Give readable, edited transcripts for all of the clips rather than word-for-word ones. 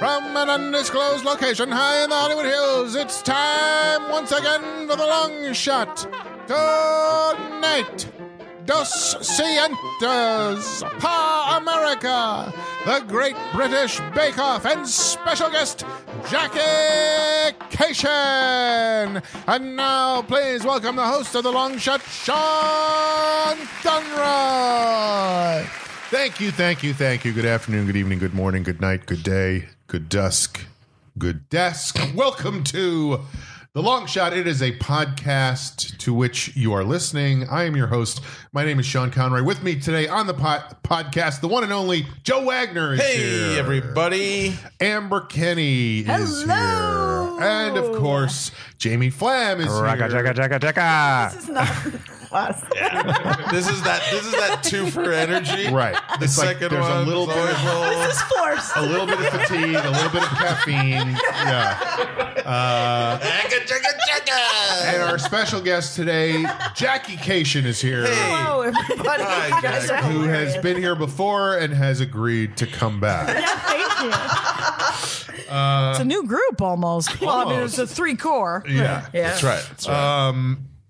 From an undisclosed location high in the Hollywood Hills, it's time once again for the long shot. Tonight, Dos Cientos Pa America, the Great British Bake Off, and special guest, Jackie Kashian. And now, please welcome the host of the long shot, Sean Conroy. Thank you. Good afternoon, good evening, good morning, good night, good day, good dusk, good desk. Welcome to The Long Shot. It is a podcast to which you are listening. I am your host. My name is Sean Conroy. With me today on the podcast, the one and only Joe Wagner is here. Hey, everybody. Amber Kenny is here. And, of course, Jamie Flam is here. This is not us. Yeah. This is that two for energy. Right. The second there's one. a little bit of This is forced. a little bit of fatigue, a little bit of caffeine. Yeah. And our special guest today, Jackie Kashian, is here. Hello, everybody. Hi, You guys are Who has hilarious. been here before and has agreed to come back. Yeah, thank you. It's a new group almost. Well, I mean, it's a three core. Yeah. That's right.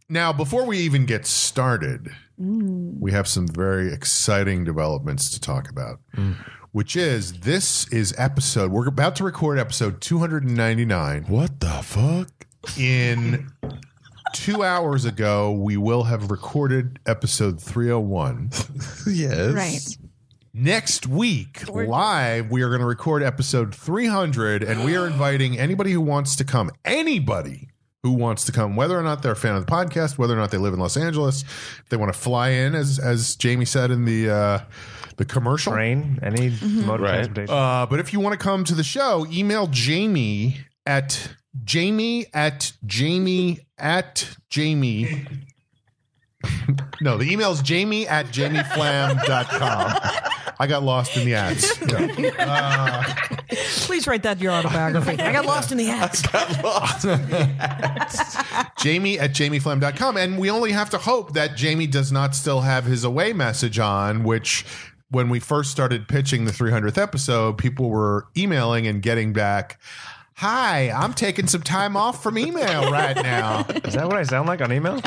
Now, before we even get started, we have some very exciting developments to talk about, which is we're about to record episode 299. What the fuck? In 2 hours ago, we will have recorded episode 301. Yes. Right. Next week, live, we are going to record episode 300, and we are inviting anybody who wants to come. Anybody who wants to come, whether or not they're a fan of the podcast, whether or not they live in Los Angeles, if they want to fly in, as Jamie said in the commercial. Train, any mode of transportation. But if you want to come to the show, email Jamie at Jamie. No, the email is Jamie at jamieflam.com. I got lost in the ads. Please write that in your autobiography. I got lost in the ads. Jamie at jamieflam.com. And we only have to hope that Jamie does not still have his away message on, which when we first started pitching the 300th episode, people were emailing and getting back, "Hi, I'm taking some time off from email right now. Is that what I sound like on email?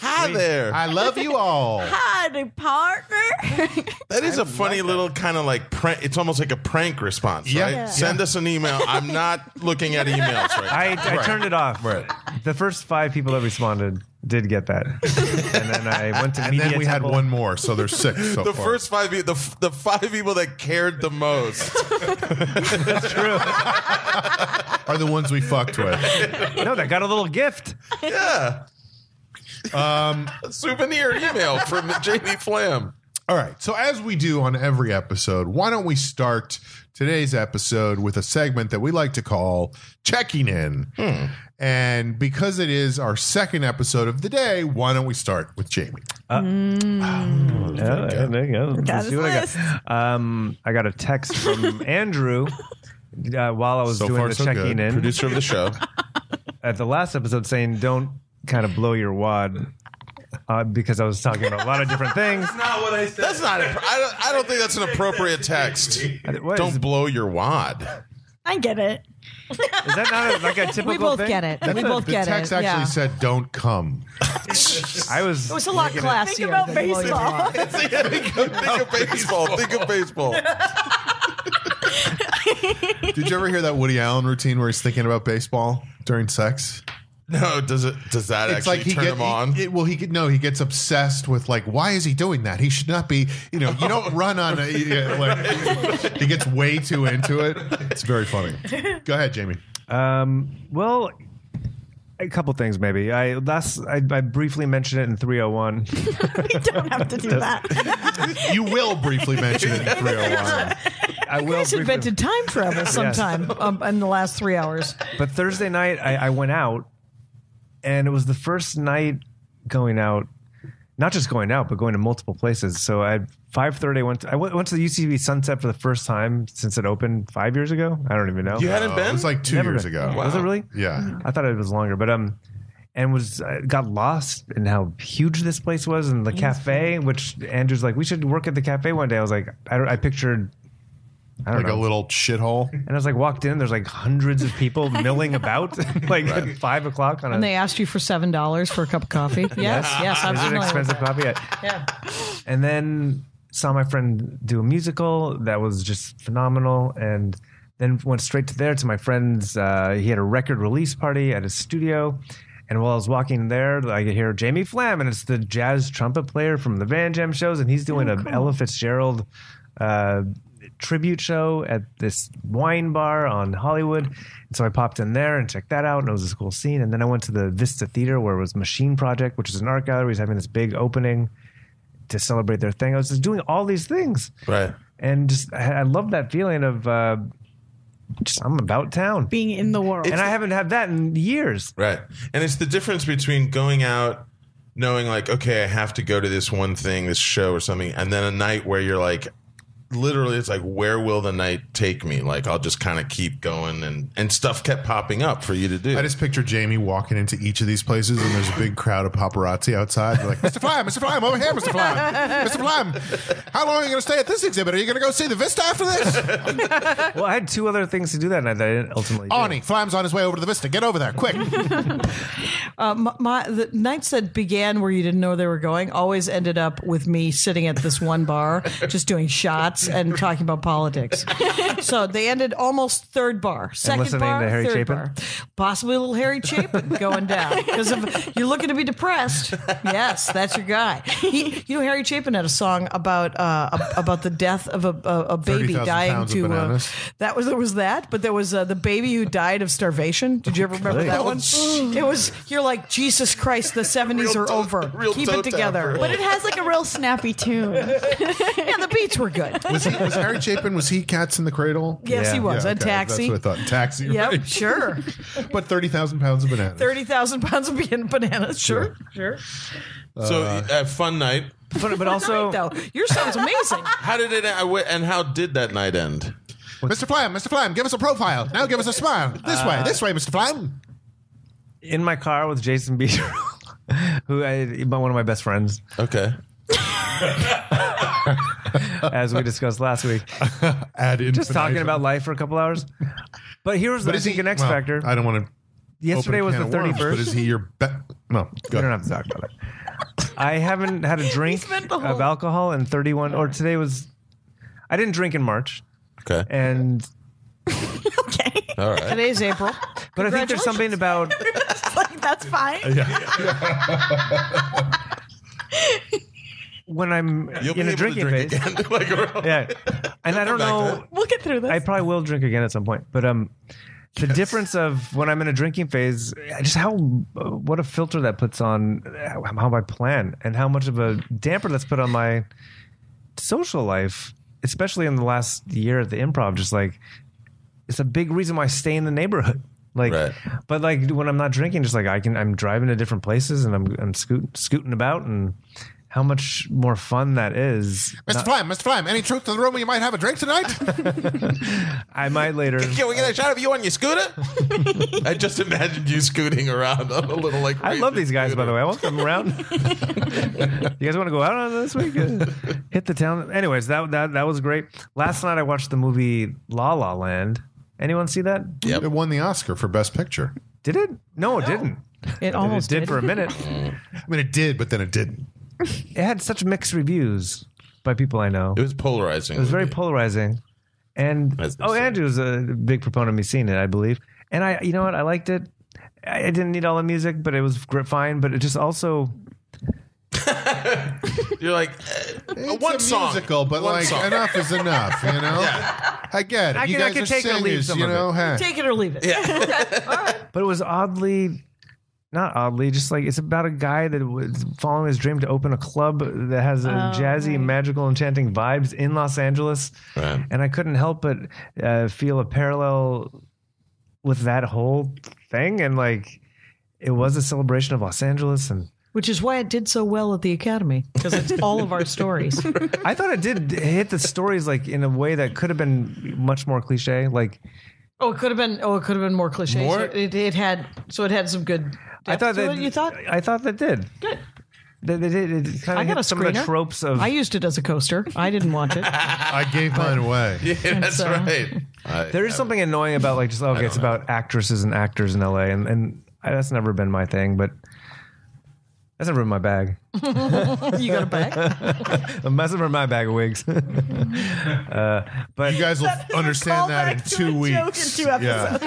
Hi there. I love you all." Hi, the partner. That is a funny little kind of like prank. It's almost like a prank response, Yeah. right? Yeah. Send us an email. I'm not looking at emails right now. I turned it off. Right. The first 5 people that responded did get that. And then I went to And Media then we had Temple. one more, so there's 6 so The far. first 5 people, the 5 people that cared the most. That's true. are the ones we fucked with. No, they got a little gift. Yeah. A souvenir email from Jamie Flam. All right. So as we do on every episode, why don't we start today's episode with a segment that we like to call Checking In. And because it is our second episode of the day, why don't we start with Jamie? Yeah, there you go. Got Let's see what I his got. I got a text from Andrew while I was So doing far, the so checking good. in Producer of the show. at the last episode saying, don't kind of blow your wad. Because I was talking about a lot of different things. Not what I said. That's not. I don't think that's an appropriate text. What Don't is, blow your wad. I get it. is that not like a typical We both thing? get it. We both The get text it. actually Yeah. said, "Don't come." I was. It was a lot looking classier. at- Think about baseball. Think of baseball. Think of baseball. Did you ever hear that Woody Allen routine where he's thinking about baseball during sex? No, does that actually turn him on? He gets obsessed with like, why is he doing that? He should not be. You don't run on. He gets way too into it. It's very funny. Go ahead, Jamie. Well, a couple things maybe. I briefly mentioned it in 301. You don't have to do that. You will briefly mention it in 301. I You will guys briefly, invented time travel sometime in the last 3 hours. but Thursday night I went out, and it was the first night going out. Not just going out, but going to multiple places. So at 5:30, I went to the UCB Sunset for the first time since it opened 5 years ago. I don't even know. You hadn't It been? was like 2 Never years been. ago. Was it really? Yeah. I thought it was longer, but and got lost in how huge this place was, and the cafe. Which Andrew's like, we should work at the cafe one day. I was like, I pictured I don't Like know. a little shithole. And I was like, walked in, there's like hundreds of people milling about, like at 5 o'clock on And they asked you for $7 for a cup of coffee. Yes, yes, I'm It was an familiar with expensive that. coffee. Yeah. And then saw my friend do a musical that was just phenomenal. And then went straight to my friend's. He had a record release party at his studio. And while I was walking there, I could hear Jamie Flam, and it's the jazz trumpet player from the Van Jam shows. And he's doing a Ella Fitzgerald tribute show at this wine bar on Hollywood. And so I popped in there and checked that out, and it was a cool scene. And then I went to the Vista Theater, where it was Machine Project, which is an art gallery. He's having this big opening to celebrate their thing. I was just doing all these things. Right. And just, I love that feeling of just, I'm about town. Being in the world. And I haven't had that in years. Right. And it's the difference between going out knowing like, okay, I have to go to this one thing, this show or something, and then a night where you're like, literally, it's like, where will the night take me? Like, I'll just kind of keep going, and stuff kept popping up for you to do. I just picture Jamie walking into each of these places, and there's a big crowd of paparazzi outside. They're like, Mr. Flam, over here, Mr. Flam. Mr. Flam, how long are you going to stay at this exhibit? Are you going to go see the Vista after this? Well, I had 2 other things to do that night that I didn't ultimately do. Arnie, Flam's on his way over to the Vista. Get over there, quick. The nights that began where you didn't know they were going always ended up with me sitting at this one bar, just doing shots and talking about politics. So they ended almost third bar, second listening bar, to Harry third Chapin? bar, possibly a little Harry Chapin going down. Because if you're looking to be depressed, yes, that's your guy. Harry Chapin had a song about the death of a baby 30,000 dying pounds of to. bananas. There was that, but there was the baby who died of starvation. Did you ever remember that one? It was. You're like, Jesus Christ, the 70s are over. Keep it together. but it has like a real snappy tune. Yeah, the beats were good. Was Harry Chapin, was he Cats in the Cradle? Yes, Yeah. he was. Yeah, A okay, Taxi. That's what I thought. Taxi. Yep, right? sure. But 30,000 pounds of bananas. 30,000 pounds of bananas. Sure. So, fun night. But also, Though yours sounds amazing. How did it end? And how did that night end? Mr. Flam, give us a profile. Now give us a smile. This way, Mr. Flam. in my car with Jason Beecher, one of my best friends, Okay. as we discussed last week. Just talking about life for a couple hours. But here's, I think, an X factor. I don't want to. Yesterday was the 31st. But is he your No, We don't have to talk about it. I haven't had a drink spent the of whole- alcohol in 31, or today was, I didn't drink in March. Okay. And, Okay. All right. Today's April. but I think there's something about, Like, that's fine. when I'm You'll be in a able to drinking drink phase. again. Like, Yeah. And I don't back to know, that. We'll get through this. I probably will drink again at some point, but the difference of when I'm in a drinking phase, just what a filter that puts on how I plan, and how much of a damper that's put on my social life, especially in the last year at the Improv. Just like, it's a big reason why I stay in the neighborhood. Like, Right. but like when I'm not drinking, just like I'm driving to different places and I'm scooting about, and how much more fun that is. Mr. Flam, any truth to the rumor you might have a drink tonight? I might later. Can we get a shot of you on your scooter? I just imagined you scooting around on a little like. I love these guys, by the way. I want them around. You guys want to go out on this week? Hit the town. Anyways, that was great. Last night I watched the movie La La Land. Anyone see that? Yep. It won the Oscar for Best Picture. Did it? No, it didn't. It almost It did for a minute. I mean, it did, but then it didn't. It had such mixed reviews by people I know. It was polarizing. It was very polarizing. And As they say. Andrew's a big proponent of me seeing it, I believe. And you know what? I liked it. I didn't need all the music, but it was fine. But it just also, You're like It's one a musical, musical, but one like song. enough is enough, you know? I get it. You I guys can are take or leave singers, some you of know? Hey. Take it or leave it. but it was not oddly, just like it's about a guy that was following his dream to open a club that has a jazzy, magical, enchanting vibes in Los Angeles. Right. And I couldn't help but feel a parallel with that whole thing. And like, it was a celebration of Los Angeles. And Which is why it did so well at the Academy, because it's all of our stories. I thought it did hit the stories like in a way that could have been much more cliche. Like, It could have been more cliche. More? So it had some good. I thought to that it, you thought I thought that did. good. They kind I of got a hit some of the screener. tropes of. I used it as a coaster. I didn't watch it. I gave mine away. Yeah, that's right. There is something annoying about like just it's about actresses and actors in LA, and that's never been my thing, but that's never been my bag. You got a bag? That's never my bag of wigs. But You guys will understand that in Callback to 2 a weeks. joke in 2 episodes.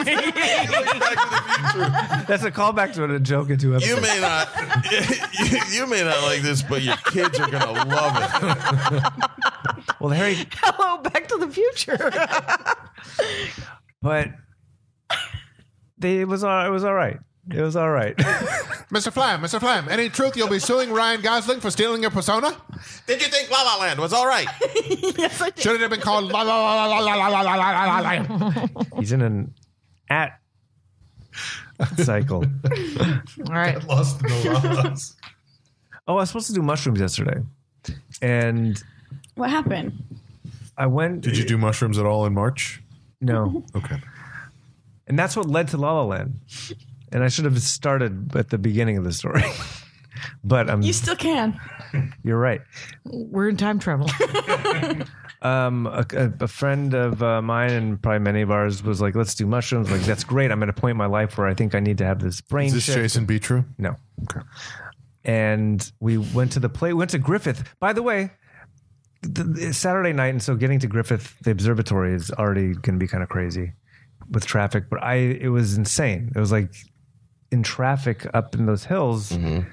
that's a callback to a joke in 2 episodes. You may not like this, but your kids are gonna love it. Well, Harry, Hello, Back to the Future. but it was all right. It was all right. Mr. Flam, any truth you'll be suing Ryan Gosling for stealing your persona? Did you think La La Land was all right? Yes, I did. Should it have been called La La La La La La La La La La La? He's in an at cycle. All right. Lost in the laws. Oh, I was supposed to do mushrooms yesterday, and What happened? I went. Did you do mushrooms at all in March? No, Okay. and that's what led to La La Land. And I should have started at the beginning of the story, but You still can. you're right. We're in time travel. A friend of mine and probably many of ours was like, "Let's do mushrooms." Like, that's great. I'm at a point in my life where I think I need to have this brain Is this shift. Jason B. True? No. Okay. And we went to went to Griffith. By the way, it's Saturday night, and so getting to Griffith, the observatory, is already going to be kind of crazy with traffic. But it was insane. It was like in traffic up in those hills. Mm-hmm.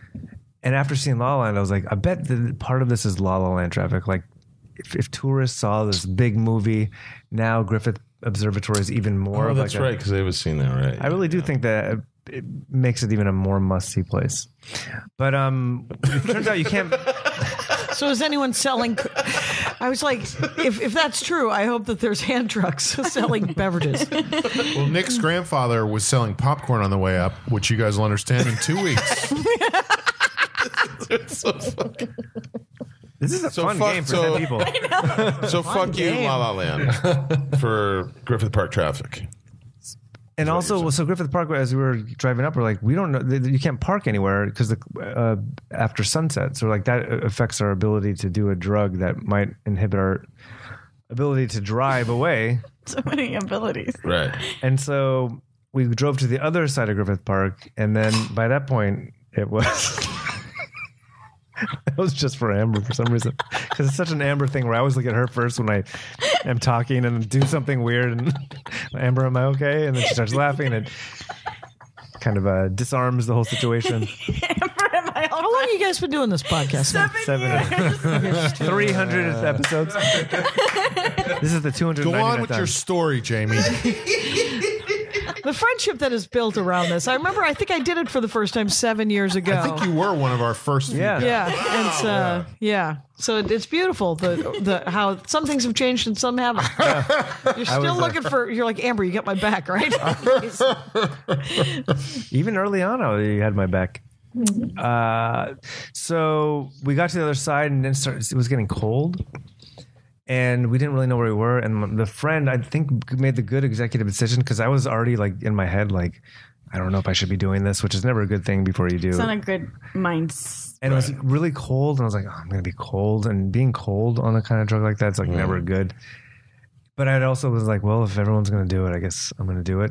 And after seeing La La Land, I was like, I bet part of this is La La Land traffic. Like, if tourists saw this big movie, now Griffith Observatory is even more. Oh, of that's like right, because they was seen that, right? I really do think that it makes it even a more must-see place. But it turns out you can't. So is anyone selling? I was like, if that's true, I hope that there's hand trucks selling beverages. Well, Nick's grandfather was selling popcorn on the way up, which you guys will understand in 2 weeks. It's so fucking. This is a So fun fuck- game for so- 10 people. So fuck you, game. La La Land, for Griffith Park traffic. And also, so Griffith Park, as we were driving up, we're like, we don't know, you can't park anywhere because after sunset. So like that affects our ability to do a drug that might inhibit our ability to drive away. So many abilities. Right. And so we drove to the other side of Griffith Park, and then by that point, it was it was just for Amber for some reason, because it's such an Amber thing where I always look at her first when I am talking and do something weird, and Amber, am I okay? And then she starts laughing, and it kind of disarms the whole situation. Amber, am I all How long have you guys been doing this podcast now? 300 episodes. This is the 299th Go on with time. your story, Jamie. The friendship that is built around this. I remember, I think I did it for the first time 7 years ago. I think you were one of our first. Yeah. Yeah, and so it's beautiful the how some things have changed and some haven't. You're still looking for. You're like, Amber, you got my back, right? Even early on, you had my back. So we got to the other side, and then it was getting cold, and we didn't really know where we were. And the friend, I think, made the good executive decision, because I was already like in my head, like, I don't know if I should be doing this, which is never a good thing before you do. It's not a good mindset. And it was really cold, and I was like, oh, I'm going to be cold. And being cold on a kind of drug like that is like never good. But I also was like, well, if everyone's going to do it, I guess I'm going to do it.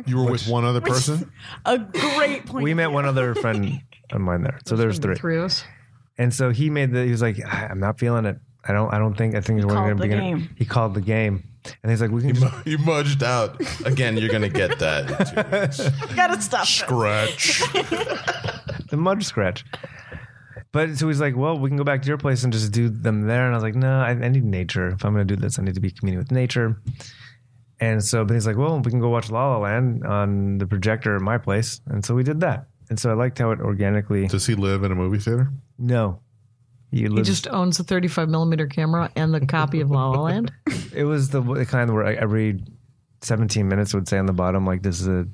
You were with one other person? A great point. We met one other friend of mine there. So there's three. Three of us. And so he was like, I'm not feeling it. I think we're called going to the be game. He called the game. And he's like, we can just, You mudged out. Again, you're going to get that in 2 weeks. Gotta stop. Scratch. the mud scratch. But so he's like, well, we can go back to your place and just do them there. And I was like, no, I need nature. If I'm going to do this, I need to be communing with nature. And so, but he's like, well, we can go watch La La Land on the projector at my place. And so we did that. And so I liked how it organically. Does he live in a movie theater? No. He just owns a 35 millimeter camera and the copy of La La Land. It was the kind where every 17 minutes would say on the bottom, like, this is a.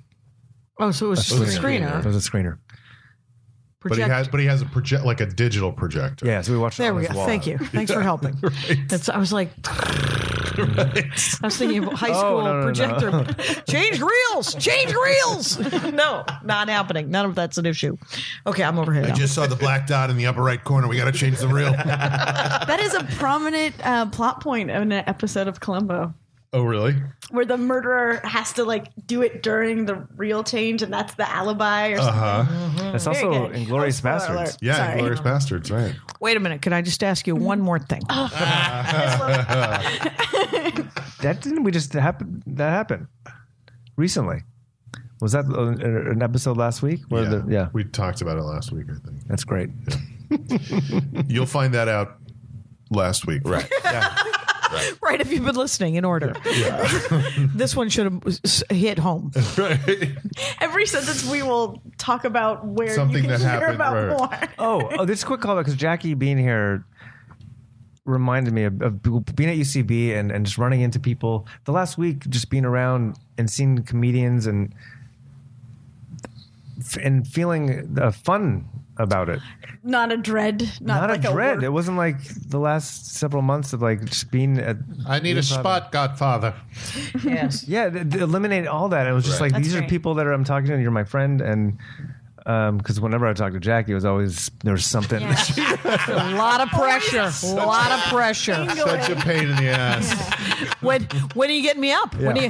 Oh, so it was just a It screener. was a screener. But he has like a digital projector. Yeah, so we watched it There on we his go. wall. Thank you. Thanks for helping. I was like, I was thinking of high school no. projector. Change reels. No, not happening. None of that's an issue. Okay, I'm over here I now. just saw the black dot in the upper right corner. We got to change the reel. That is a prominent plot point in an episode of Columbo, Oh, really? where the murderer has to like do it during the reel change, and that's the alibi or something. That's Very also good. Inglorious Spoiler Bastards. alert. Yeah, Sorry. Glorious Bastards, right? Wait a minute. Can I just ask you one more thing? That didn't we just happen? That happened recently. Was that an episode last week? Where We talked about it last week, I think. that's great. You'll find that out last week. Right. Right, if you've been listening in order. This one should have hit home. Every sentence we will talk about where Something you can that hear happened, about right. more. Oh, this is a quick callback because Jackie being here reminded me of being at UCB and just running into people. The last week, just being around and seeing comedians and feeling fun about it. Not a dread. Not like a dread. work. It wasn't like the last several months of like just being at. I need a spot, Godfather. Yes. Yeah, eliminate all that. It was just Right. like these are great. people that I'm talking to, and you're my friend, and because whenever I talk to Jackie, it was always there was something. A lot of pressure. A lot of pressure. Such a pain in the ass. When are you getting me up? When you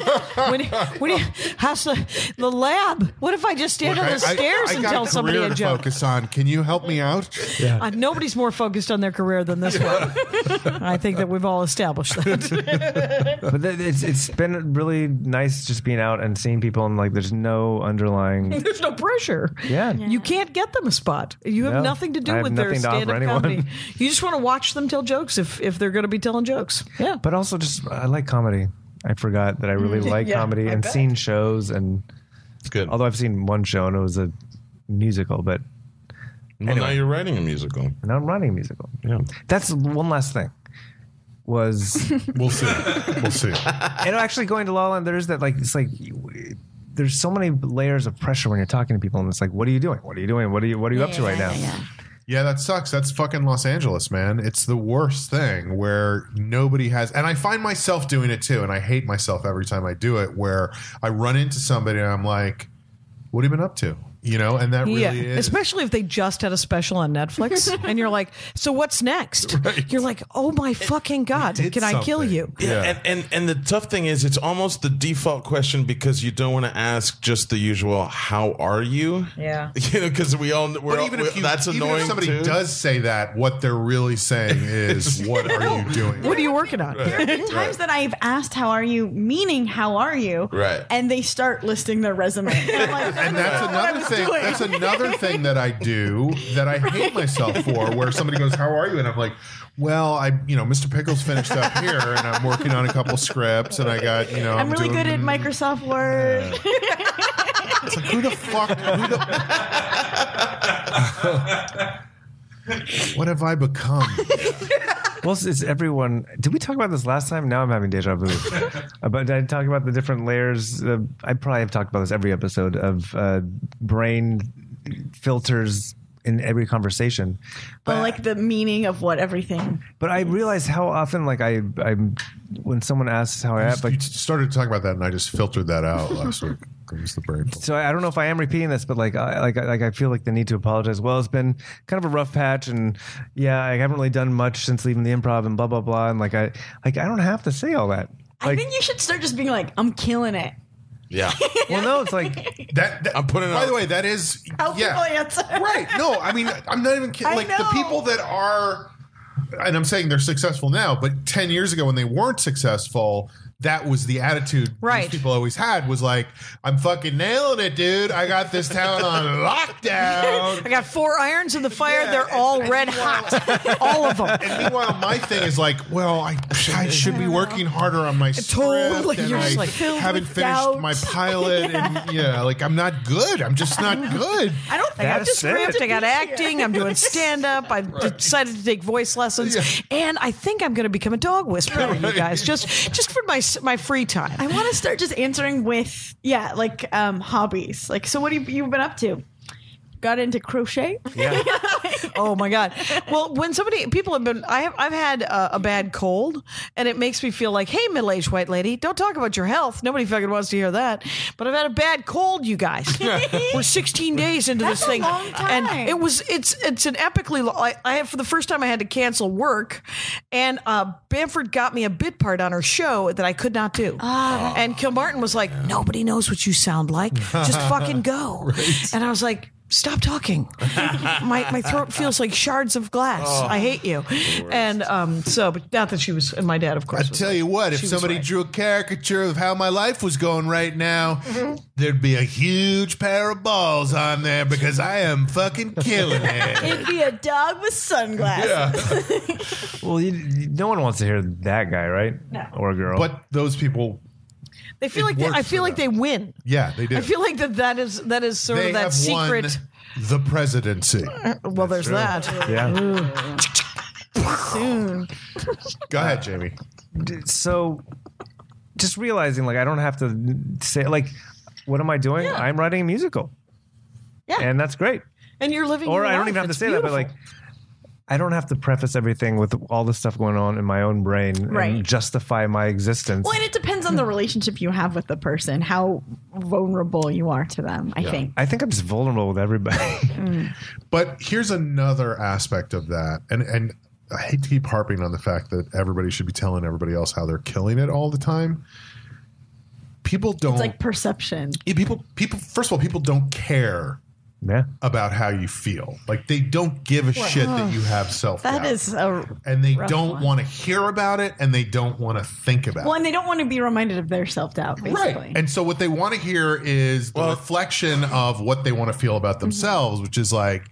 how's the lab? What if I just stand on the stairs and tell somebody a joke? Focus on. Can you help me out? Nobody's more focused on their career than this one. I think that we've all established that. But it's been really nice just being out and seeing people, and like there's no underlying. There's no pressure. Yeah. You can't get them a spot. You have No, nothing to I do have with their nothing to offer stand-up anyone. comedy. You just want to watch them tell jokes if they're going to be telling jokes. Yeah. But also, just I like comedy. I forgot that I really like Yeah, comedy I and bet. seen shows, and It's good. although I've seen one show and it was a musical, but Well, now you're writing a musical. now I'm running a musical. Yeah. That's one last thing. Was We'll see. We'll see. and actually going to La La Land, there's that like it's like there's so many layers of pressure when you're talking to people, and it's like, what are you doing? What are you doing? What are you up to right now? Yeah, that sucks. That's fucking Los Angeles, man. It's the worst thing where nobody has, and I find myself doing it too, and I hate myself every time I do it, where I run into somebody and I'm like, what have you been up to? You know, and that really is. Especially if they just had a special on Netflix and you're like, so what's next? Right. You're like, oh my fucking God, did can I kill something. you? Yeah. And the tough thing is, it's almost the default question because you don't want to ask just the usual "How are you?" Yeah. You know, because But even if that's even annoying if somebody too. does say that, what they're really saying is, what are you doing? What are you working on? There have been times that I've asked, "How are you?" meaning "How are you?" Right. And they start listing their resume. And I'm like, And that's another thing. doing. That's another thing that I do that I hate myself for. Where somebody goes, "How are you?" and I'm like, "Well, Mr. Pickles finished up here, and I'm working on a couple scripts, and I got, I'm really good at Microsoft Word. It's like, who the fuck? What have I become? Well, it's everyone. Did we talk about this last time? Now I'm having deja vu. But did I talk about the different layers? I probably have talked about this every episode of brain filters in every conversation. But like the meaning of what everything. But I realize how often, like I'm when someone asks how I act, You like started to talk about that, and I just filtered that out last week. It was the brain. so I don't know if I am repeating this, but like I feel like the need to apologize. Well, it's been kind of a rough patch, and yeah, I haven't really done much since leaving the improv, and blah blah blah, and I don't have to say all that. I think you should start just being like, "I'm killing it." Yeah. Well, no, it's like That I'm putting it By out. the way, that is How people answer. right. No, I mean, I'm not even kidding. I Like the know. people that are, and I'm saying they're successful now, but 10 years ago when they weren't successful, that was the attitude Right. these people always had, was like, I'm fucking nailing it, dude. I got this town on lockdown. I got 4 irons in the fire. Yeah, They're all and red hot. All of them. And meanwhile, my thing is like, well, I should be working harder on my script. Totally. And You're just I like, filled haven't with finished doubt. my pilot. And like, I'm not good. I'm just not good. I don't think I got I'm the script. I got acting. I'm doing stand up. I decided to take voice lessons, and I think I'm going to become a dog whisperer. You guys, just for my free time. I want to start just answering with hobbies. Like, so what have you been up to? got into crochet. Yeah. Oh my God. Well, when people have been, I've had a bad cold, and it makes me feel like, hey, middle-aged white lady, don't talk about your health. Nobody fucking wants to hear that. But I've had a bad cold, you guys. We're 16 days into That's this a thing, long time. and it's an epically. I have, for the first time, I had to cancel work, and Bamford got me a bit part on her show that I could not do. And Kilmartin was like, nobody knows what you sound like. Just fucking go. And I was like, stop talking. My throat feels like shards of glass. I hate you. And but not that she was, and my dad, of course. I tell you what, if she was somebody right. drew a caricature of how my life was going right now, there'd be a huge pair of balls on there because I am fucking killing it. It'd be a dog with sunglasses. Well, no one wants to hear that guy, right? No. Or girl. But those people, They feel It like works I feel for like they them. win. yeah, they do. I feel like that is sort they of that have secret. won the presidency. Well, there's that. yeah. Soon. Go ahead, Jamie. So just realizing, like, I don't have to say, like, what am I doing? Yeah. I'm writing a musical. Yeah. And that's great. And you're living Or your I don't life. even have to It's say that, but beautiful. like, I don't have to preface everything with all the stuff going on in my own brain Right. and justify my existence. Well, and it depends on the relationship you have with the person, how vulnerable you are to them, I think. I think I'm just vulnerable with everybody. But here's another aspect of that, and I hate to keep harping on the fact that everybody should be telling everybody else how they're killing it all the time. People don't. It's like perception. Yeah, people. First of all, people don't care Yeah. about how you feel. Like they don't give a shit that you have self-doubt. That is a and they rough don't one. want to hear about it, and they don't want to think about well, it. and they don't want to be reminded of their self-doubt, basically. Right. And so what they want to hear is the reflection of what they want to feel about themselves, which is like,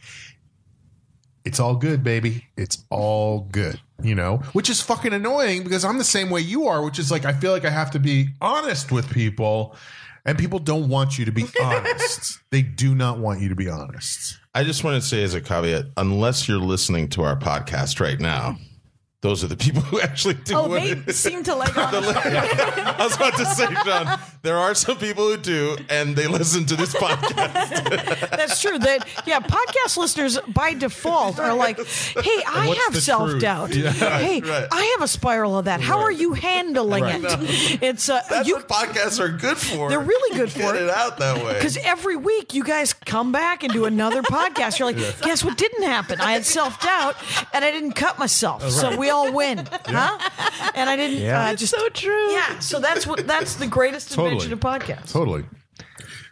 it's all good, baby. It's all good, you know, which is fucking annoying because I'm the same way you are, which is like, I feel like I have to be honest with people, and people don't want you to be honest. They do not want you to be honest. I just want to say as a caveat, unless you're listening to our podcast right now, those are the people who actually do Oh, what they it is. seem to like on I was about to say, Sean, there are some people who do, and they listen to this podcast. That's true. That podcast listeners by default are like, "Hey, I What's have the self-doubt. truth? Yeah. Hey, Right. I have a spiral of that. How are you handling Right. it?" It's That's what podcasts are good for. They're really good for Get it. it out that way. because every week you guys come back and do another podcast. You're like, guess what didn't happen? I had self-doubt and I didn't cut myself, so we all win, huh? And I didn't. Yeah. Just so true. yeah. So that's the greatest invention of podcasts. Totally.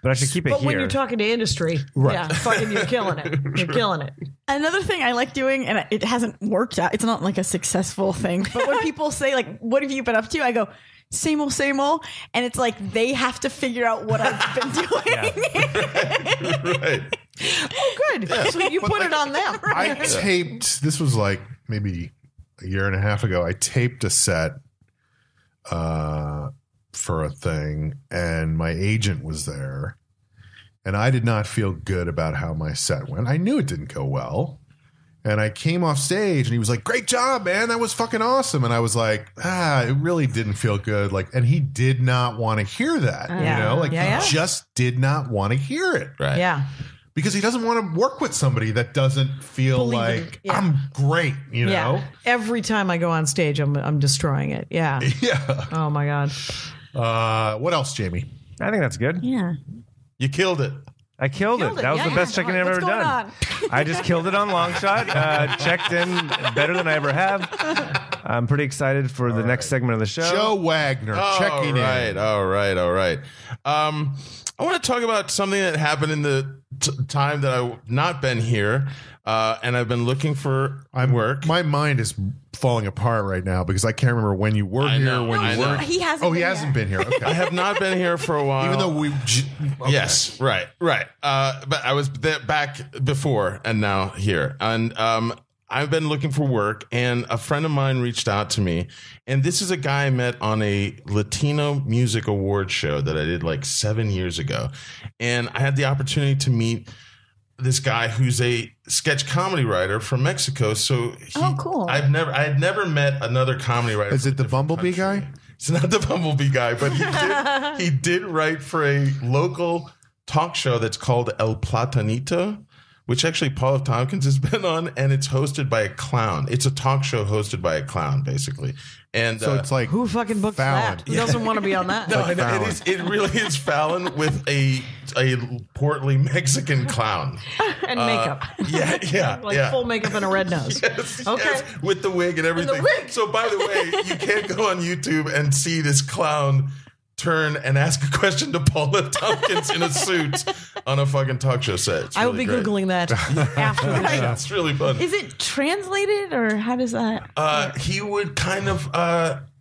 But I should keep it But here. when you're talking to industry, yeah, fucking, you're killing it. You're killing it. Another thing I like doing, and it hasn't worked out, it's not like a successful thing, but when people say, like, what have you been up to? I go, same old, and it's like they have to figure out what I've been doing. Right. Oh, good. So you put it on them. I taped, this was like maybe a year and a half ago, I taped a set for a thing, and my agent was there, and I did not feel good about how my set went. I knew it didn't go well, and I came off stage, and he was like, "Great job, man, that was fucking awesome." And I was like, it really didn't feel good. Like, and he did not want to hear that, Yeah. you know, like Yeah. he just did not want to hear it, Right. Yeah. because he doesn't want to work with somebody that doesn't feel Believe in like it. Yeah. I'm great, you know. Yeah. Every time I go on stage, I'm destroying it. Yeah. Yeah. Oh my God. What else, Jamie? I think that's good. Yeah. You killed it. I killed Killed it. it. That was Yeah, the best yeah. check-in I've What's ever going done. on? I just killed it on long shot. Checked in better than I ever have. I'm pretty excited for the next segment of the show. Joe Wagner checking in. All right. I want to talk about something that happened in the time that I've not been here, and I've been looking for work. My mind is falling apart right now because I can't remember when you were I here, know, when I you know. weren't. He hasn't Oh, he been hasn't here. been here. Okay. I have not been here for a while. Even though we. Okay. Yes, right. But I was back before and now here. And I've been looking for work, and a friend of mine reached out to me. And this is a guy I met on a Latino music award show that I did like 7 years ago. And I had the opportunity to meet this guy who's a sketch comedy writer from Mexico. So Oh, cool. I had never met another comedy writer. Is from it the a different Bumblebee country. guy? It's not the Bumblebee guy, but he did write for a local talk show that's called El Platanito. which actually Paul F. Tompkins has been on, and it's hosted by a clown. It's a talk show hosted by a clown, basically. And So it's like Who fucking booked Fallon. that? Who doesn't want to be on that? no, like no, Fallon. it really is Fallon with a portly Mexican clown. And makeup. Yeah, Like yeah. full makeup and a red nose. Yes, Okay. yes, with the wig and everything. wig. So, by the way, you can't go on YouTube and see this clown turn and ask a question to Paul F. Tompkins in a suit on a fucking talk show set. It's I will really be great. Googling that after the show. It's really fun. Is it translated or how does that? He would kind of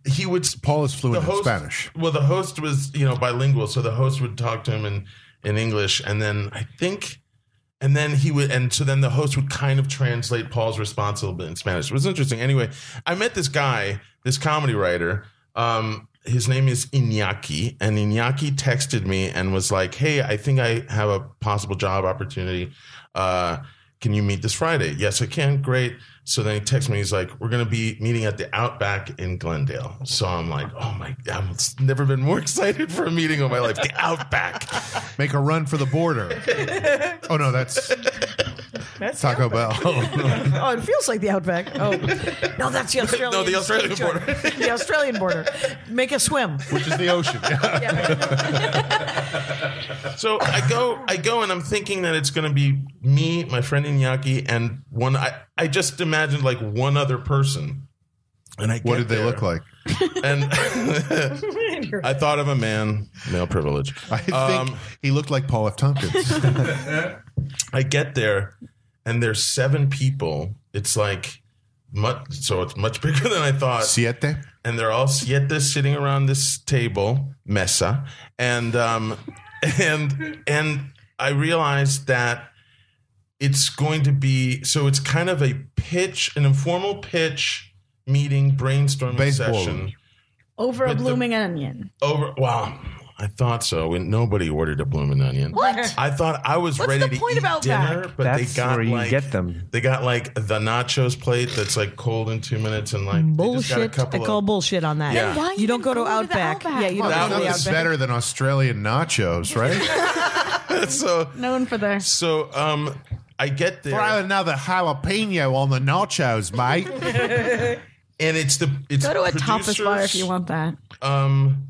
he would Paul is fluent the in host, Spanish. Well, the host was bilingual, so the host would talk to him in English, and then then the host would kind of translate Paul's response a little bit in Spanish. It was interesting. Anyway, I met this guy, this comedy writer. His name is Iñaki, and Iñaki texted me and was like, "Hey, I think I have a possible job opportunity. Can you meet this Friday?" Yes, I can. Great. So then he texts me. He's like, "We're going to be meeting at the Outback in Glendale." So I'm like, "Oh my God, I've never been more excited for a meeting of my life. The Outback." Make a run for the border. Oh no, that's Taco Bell. Oh, it feels like the Outback. Oh, no, that's the Australian. No, the Australian border. The Australian border. Make a swim. Which is the ocean. So I go, and I'm thinking that it's going to be me, my friend Iñaki, and one. I just imagined like one other person. And I What get did they there, look like? And I thought of a man, male privilege. I think he looked like Paul F. Tompkins. I get there, and there's 7 people. It's like it's much bigger than I thought. Siete? And they're all siete sitting around this table, mesa, and I realized that it's going to be it's kind of an informal pitch meeting, brainstorming Baseball. session Over a But blooming onion. I thought so. And nobody ordered a blooming onion. What? I thought I was What's ready the to point eat about dinner, that? but That's they got where you like get them. They got like the nachos plate that's like cold in 2 minutes, and like they just got a Bullshit. I couple call of bullshit on that. Yeah. Then why You don't even go to the Outback. Yeah, you don't Well, go to the that's Outback. better than Australian nachos, right? so Known for their. I get there. Throw another jalapeno on the nachos, mate. And it's Go to a tapas bar if you want that.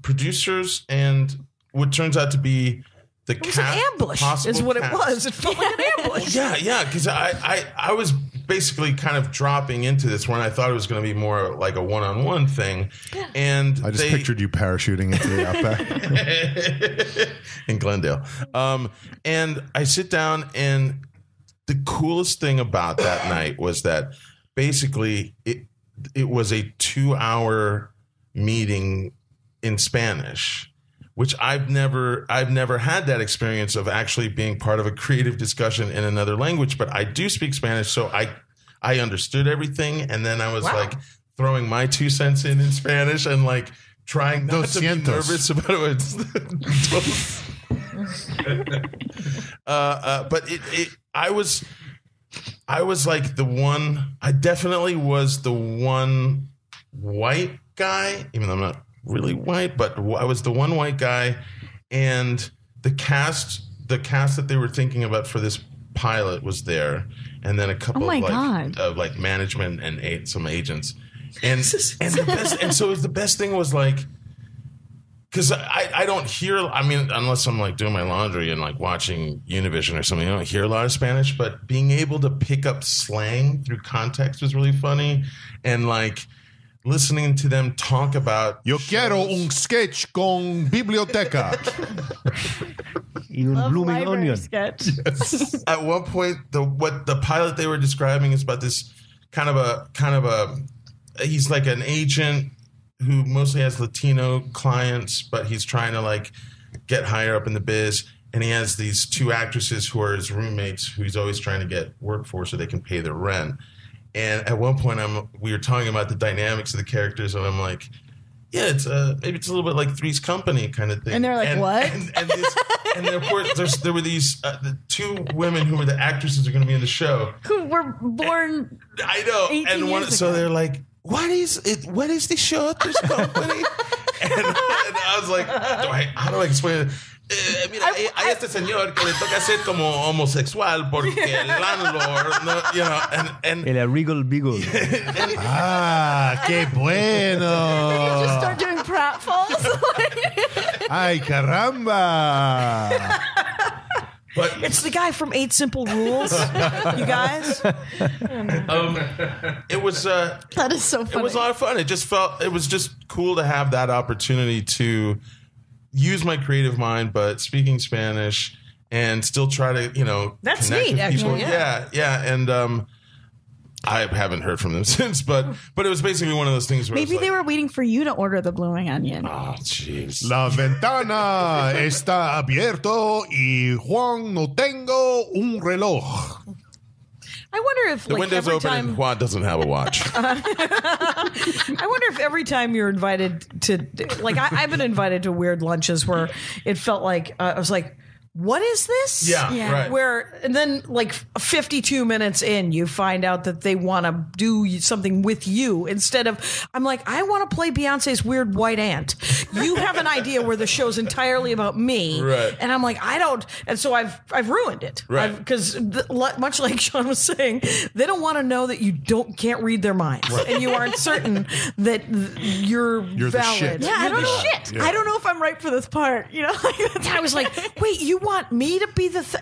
Producers and what turns out to be the It was an ambush, is what it was. It felt like an ambush. Yeah, because I was basically kind of dropping into this when I thought it was going to be more like a one-on-one thing. And I just pictured you parachuting into the Outback. in Glendale. And I sit down, and the coolest thing about that night was that basically it was a 2-hour meeting in Spanish, which I've never had that experience of actually being part of a creative discussion in another language, but I do speak Spanish, so I understood everything, and then I was like throwing my 2 cents in Spanish and like trying not to be 200. nervous about it. But I was like the one. I definitely was the one white guy, even though I'm not really white, but I was the one white guy, and the cast that they were thinking about for this pilot was there, and then a couple of like management and some agents, and the best thing was like, because I don't hear, I mean, unless I'm like doing my laundry and like watching Univision or something, I don't hear a lot of Spanish, but being able to pick up slang through context was really funny, and like listening to them talk about Yo quiero un sketch con biblioteca. Y un blooming Library onion. sketch. at one point what the pilot they were describing is about this kind of a he's like an agent who mostly has Latino clients, but he's trying to like get higher up in the biz, and he has these 2 actresses who are his roommates who he's always trying to get work for so they can pay their rent. And at one point we were talking about the dynamics of the characters, and I'm like, yeah, it's maybe it's a little bit like Three's Company kind of thing. And they're like, what? And then of course there were these the 2 women who were the actresses who are going to be in the show. Who were born. I know. 18 And years so ago. they're like, what is it? What is the show? Three's Company? and I was like, how do I explain it? mira, a este señor que le toca ser como homosexual porque el landlord, no, you know, and El Regal Beagle. qué bueno. Just start doing pratfalls. Ay, caramba. but It's the guy from 8 Simple Rules, you guys. it was That is so funny. it was a lot of fun. It was just cool to have that opportunity to use my creative mind, but speaking Spanish and still try to, That's connect neat, with people. actually, yeah. Yeah. And I haven't heard from them since, but it was basically one of those things where Maybe they were waiting for you to order the blooming onion. Oh, jeez. La ventana está abierto y Juan no tengo un reloj. I wonder if The like window's every open time and Juan doesn't have a watch. I wonder if every time you're invited to, like, I've been invited to weird lunches where it felt like I was like, what is this? Yeah. Right. Where, and then like 52 minutes in, you find out that they want to do something with you instead of, I'm like, I want to play Beyonce's weird white ant. You have an idea where the show's entirely about me. Right. And I'm like, I don't. And so I've ruined it. Right. Because much like Sean was saying, they don't want to know that you can't read their minds. Right. And you aren't certain that you're the valid. shit. Yeah, I don't know. Shit. Yeah. I don't know if I'm right for this part. I was like, wait, you want me to be the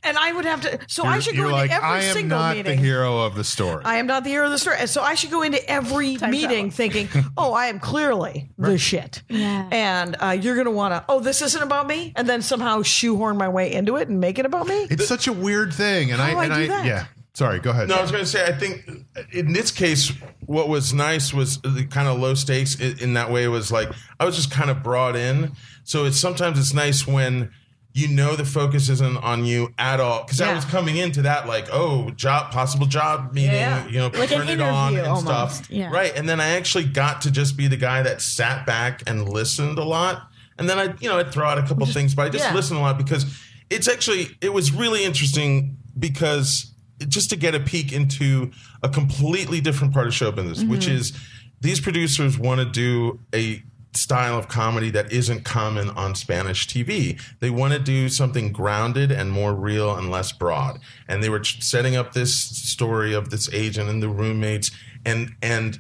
and I would have to. So I should go You're into like, every I am single not meeting. the hero of the story. I am not the hero of the story. So I should go into every meeting thinking, oh, I am clearly the shit. Yeah. And you're going to want to, oh, this isn't about me? And then somehow shoehorn my way into it and make it about me? It's such a weird thing. And How do I do that? yeah. Sorry, go ahead. No, I was going to say, I think in this case, what was nice was the kind of low stakes in that way was like, I was just kind of brought in. So sometimes it's nice when the focus isn't on you at all. Because I was coming into that like, possible job meeting, Like turn an it on interview and almost. stuff. Yeah. Right. And then I actually got to just be the guy that sat back and listened a lot. And then I'd throw out a couple things, but I just listened a lot because it was really interesting because just to get a peek into a completely different part of show business, which is these producers want to do a style of comedy that isn't common on Spanish TV. They want to do something grounded and more real and less broad. And they were setting up this story of this agent and the roommates. And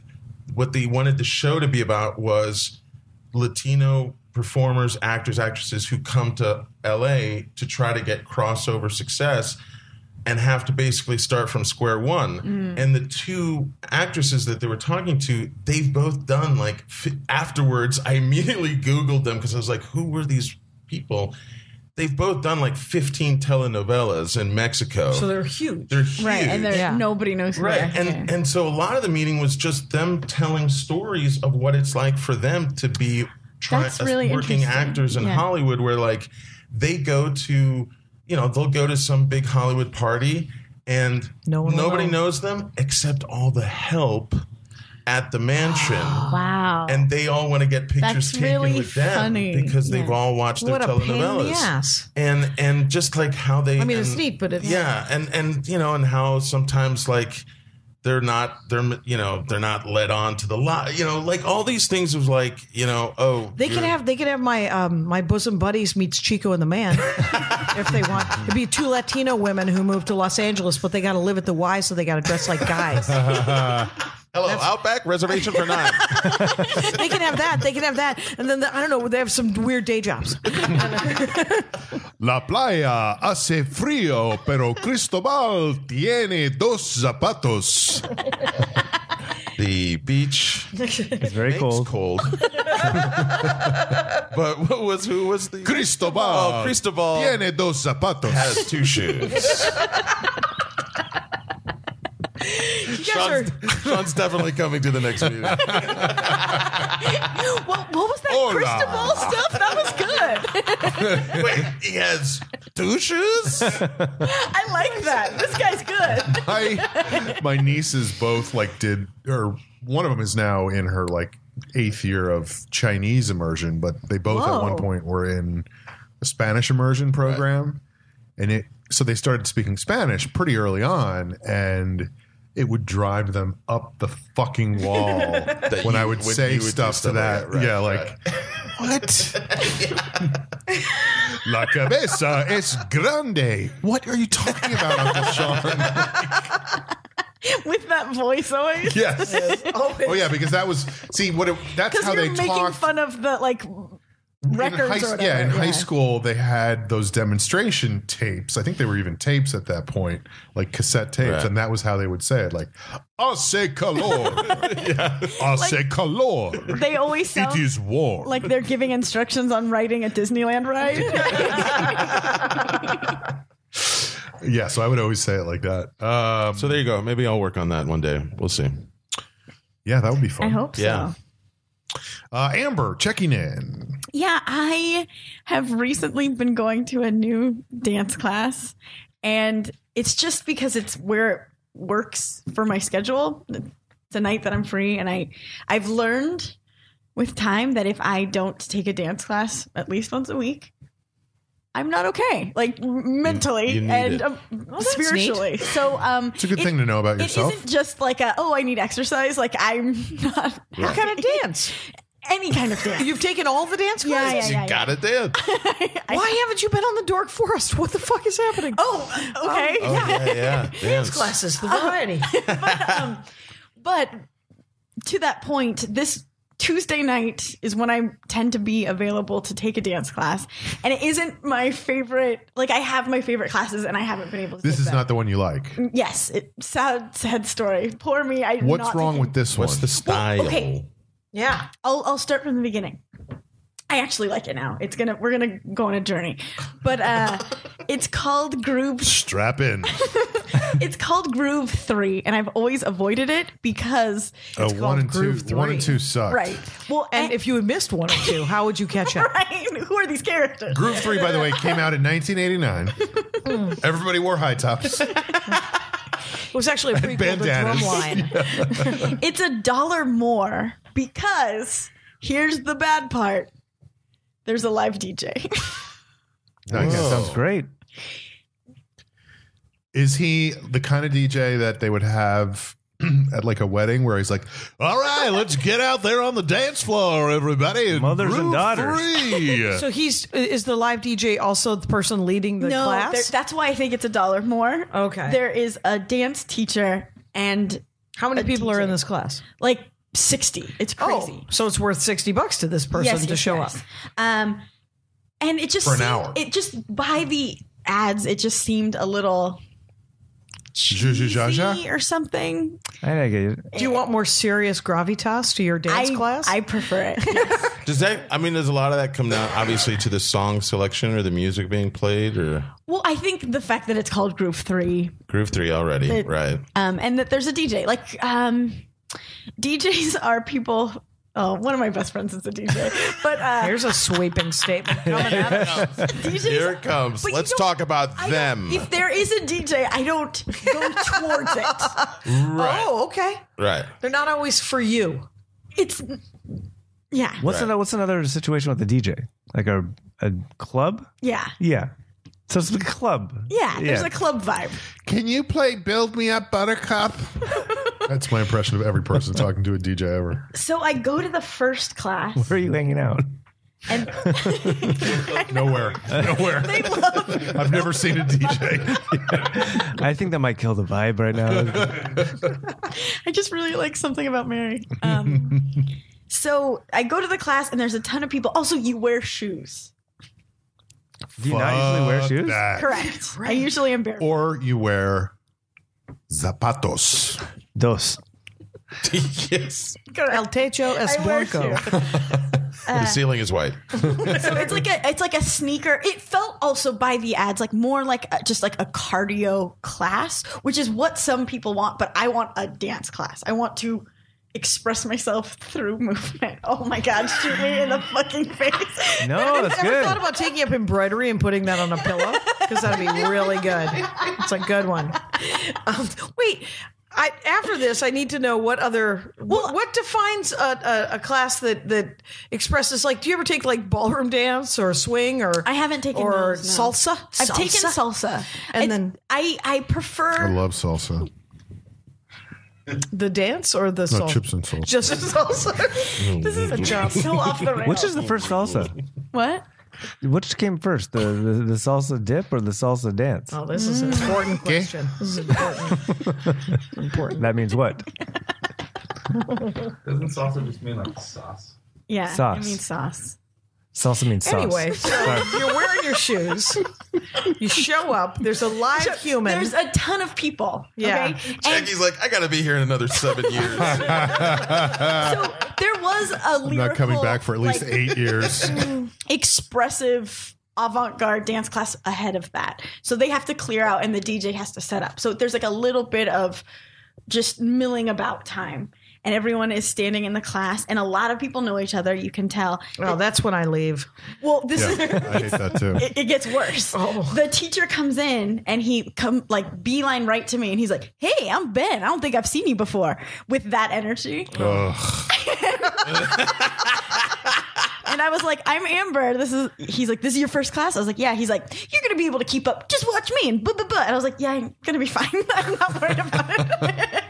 what they wanted the show to be about was Latino performers, actors, actresses who come to LA to try to get crossover success and have to basically start from square one. And the two actresses that they were talking to, they've both done afterwards, I immediately Googled them because I was like, who were these people? They've both done 15 telenovelas in Mexico. So they're huge. They're huge. Right, and nobody knows who Right. they are. And so a lot of the meeting was just them telling stories of what it's like for them to be That's really working interesting. actors in Yeah. Hollywood where they go to, they'll go to some big Hollywood party and No one will nobody know. knows them except all the help at the mansion. Wow. And they all want to get pictures That's taken really with them funny. because they've Yeah. all watched their What a pain in the telenovelas. ass. And just how they, I mean, it's neat, but it's and how sometimes they're not led on to the lot, all these things was They can have my my bosom buddies meets Chico and the Man if they want. It'd be 2 Latino women who moved to Los Angeles, but they got to live at the Y, so they got to dress like guys. Hello, Outback reservation for 9. They can have that. They can have that, and then I don't know. They have some weird day jobs. La playa hace frío, pero Cristobal tiene 2 zapatos. The beach It's very makes cold. cold. But who was the Cristobal. Oh, Cristobal tiene 2 zapatos. has 2 shoes. You guys Sean's definitely coming to the next meeting. What was that Hola. Cristobal stuff? That was good. Wait, he has 2 shoes? I like that. This guy's good. My nieces both did, or one of them is now in her 8th year of Chinese immersion, but they both at one point were in a Spanish immersion program, and so they started speaking Spanish pretty early on, and it would drive them up the fucking wall when I would say you would do stuff to stuff that. like that. Right, yeah, right. What? La cabeza es grande. What are you talking about, Uncle Sean? With that voice always. Yes. Oh yeah, because that was that's how Because they you're making talked. fun of the records or whatever. Yeah, in high school they had those demonstration tapes. I think they were even tapes at that point, like cassette tapes, Right. and that was how they would say it, like "Hace calor, hace calor." They always It sound is warm. like they're giving instructions on riding a Disneyland ride. Yeah, so I would always say it like that. So there you go. Maybe I'll work on that one day. We'll see. Yeah, that would be fun. I hope so. Yeah. Amber checking in. Yeah, I have recently been going to a new dance class, and it's just because it's where it works for my schedule. It's a night that I'm free, and I've learned with time that if I don't take a dance class at least once a week, I'm not okay, like mentally You need and it. that's spiritually. So It's a good thing to know about yourself. It isn't just like I need exercise. Like I'm not What kind of dance? any kind of dance. You've taken all the dance Yeah, classes? yeah, You got it, Dan. Why haven't you been on the Dork Forest? What the fuck is happening? Oh, okay. Oh, yeah. dance classes, the variety. But to that point, this Tuesday night is when I tend to be available to take a dance class. And it isn't my favorite. Like, I have my favorite classes and I haven't been able to This take is them. not the one you like. Yes. Sad story. Poor me. What's wrong with this one? What's the style? okay. Yeah. I'll start from the beginning. I actually like it now. We're gonna go on a journey. But it's called Groove. Strap in. It's called Groove 3, and I've always avoided it because It's One called and two. Groove 3. 1 and 2 suck. right. Well, And if you had missed one or two, how would you catch up? right, who are these characters? Groove 3, by the way, came out in 1989. Everybody wore high tops. It was actually a prequel to bandanas. Drumline. It's $1 more because here's the bad part. There's a live DJ. Nice. That sounds great. Is he the kind of DJ that they would have at like a wedding where he's like, all right, let's get out there on the dance floor, everybody. Mothers and Groove daughters. 3. So is the live DJ also the person leading the No, class? that's why I think it's $1 more. Okay. There is a dance teacher and How many a people are in DJ. this class? like 60. It's crazy. Oh, so it's worth $60 to this person to show up. And it just For an seemed, hour. it just by the ads, it just seemed a little Zha-zha-zha-zha? cheesy or something. I get it. Do you want more serious gravitas to your dance class? I prefer it. Does a lot of that come down obviously to the song selection or the music being played or Well, I think the fact that it's called Groove 3, Groove 3 already, right? and that there's a DJ. Like, DJs are people. Oh, one of my best friends is a DJ. But Here's a sweeping statement coming at us. DJs, Here it comes. but you Let's don't- talk about I don't- them. If there is a DJ, I don't go towards it. Right. Oh, okay. Right. They're not always for you. It's yeah, What's another situation with the DJ? Like a club? yeah, Yeah. So it's a club. yeah. There's a club vibe. Can you play Build Me Up Buttercup? That's my impression of every person talking to a DJ ever. So I go to the first class, Where are you hanging out? and Nowhere. they love. I've never seen a DJ. I think that might kill the vibe right now. I just really like something about Mary. So I go to the class, and there's a ton of people. Also, you wear shoes. Do you not usually wear Fuck shoes? that. Correct. I usually am barefoot. Or you wear zapatos. Dos. Yes. El techo es I wear blanco. shoes. The ceiling is white. So it's like a sneaker. It felt also by the ads like more like just like a cardio class, which is what some people want. But I want a dance class. I want to express myself through movement. Oh my God, shoot me in the fucking face. No, that's Ever good. thought about taking up embroidery and putting that on a pillow? Because that'd be really good. It's a good one. Wait, after this, I need to know what other what defines a class that expresses like. Do you ever take like ballroom dance or swing or I haven't taken or those, no. salsa? I've taken salsa, And then- I prefer. I love salsa. The dance or the No, salsa? chips and salsa. Just salsa. This is a job so off the rails. Which is the first salsa? What? Which came first, the salsa dip or the salsa dance? Oh, this is an important question. This is important. That means what? Doesn't salsa just mean like sauce? Yeah, Sauce. it means sauce. Salsa means sauce. Anyway, so you're wearing your shoes. You show up. There's a live human. There's a ton of people. Yeah. Okay? And Jackie's like, I got to be here in another 7 years. so there was a lyrical, I'm not coming back for at least like, 8 years. expressive avant-garde dance class ahead of that. So they have to clear out and the DJ has to set up. So there's like a little bit of just milling about time. And everyone is standing in the class, and a lot of people know each other. You can tell. Oh, that's when I leave. Well, this is I hate that too. it gets worse. The teacher comes in and he beeline right to me, and he's like, "Hey, I'm Ben. I don't think I've seen you before." With that energy, and I was like, "I'm Amber. He's like, this is your first class." I was like, "Yeah." He's like, "You're gonna be able to keep up. Just watch me." And and I was like, "Yeah, I'm gonna be fine. I'm not worried about it."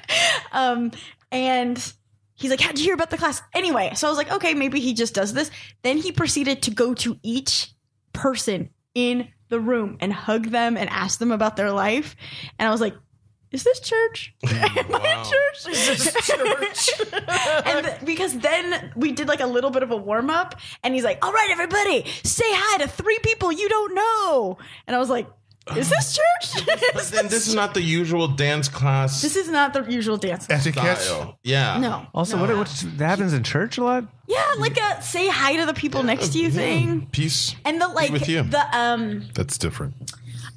And he's like, "How'd you hear about the class?" Anyway, so I was like, okay, maybe he just does this. Then he proceeded to go to each person in the room and hug them and ask them about their life. And I was like, is this church? Am I in church? Is this church? And because then we did like a little bit of a warm up, and he's like, "All right, everybody, say hi to 3 people you don't know." And I was like, is this church? But then this is not the usual dance class This is not the usual dance. Etiquette. style. Yeah. No. Also, no. what that happens in church a lot? Yeah, like a say hi to the people next to you thing. Peace. And the like with you. That's different.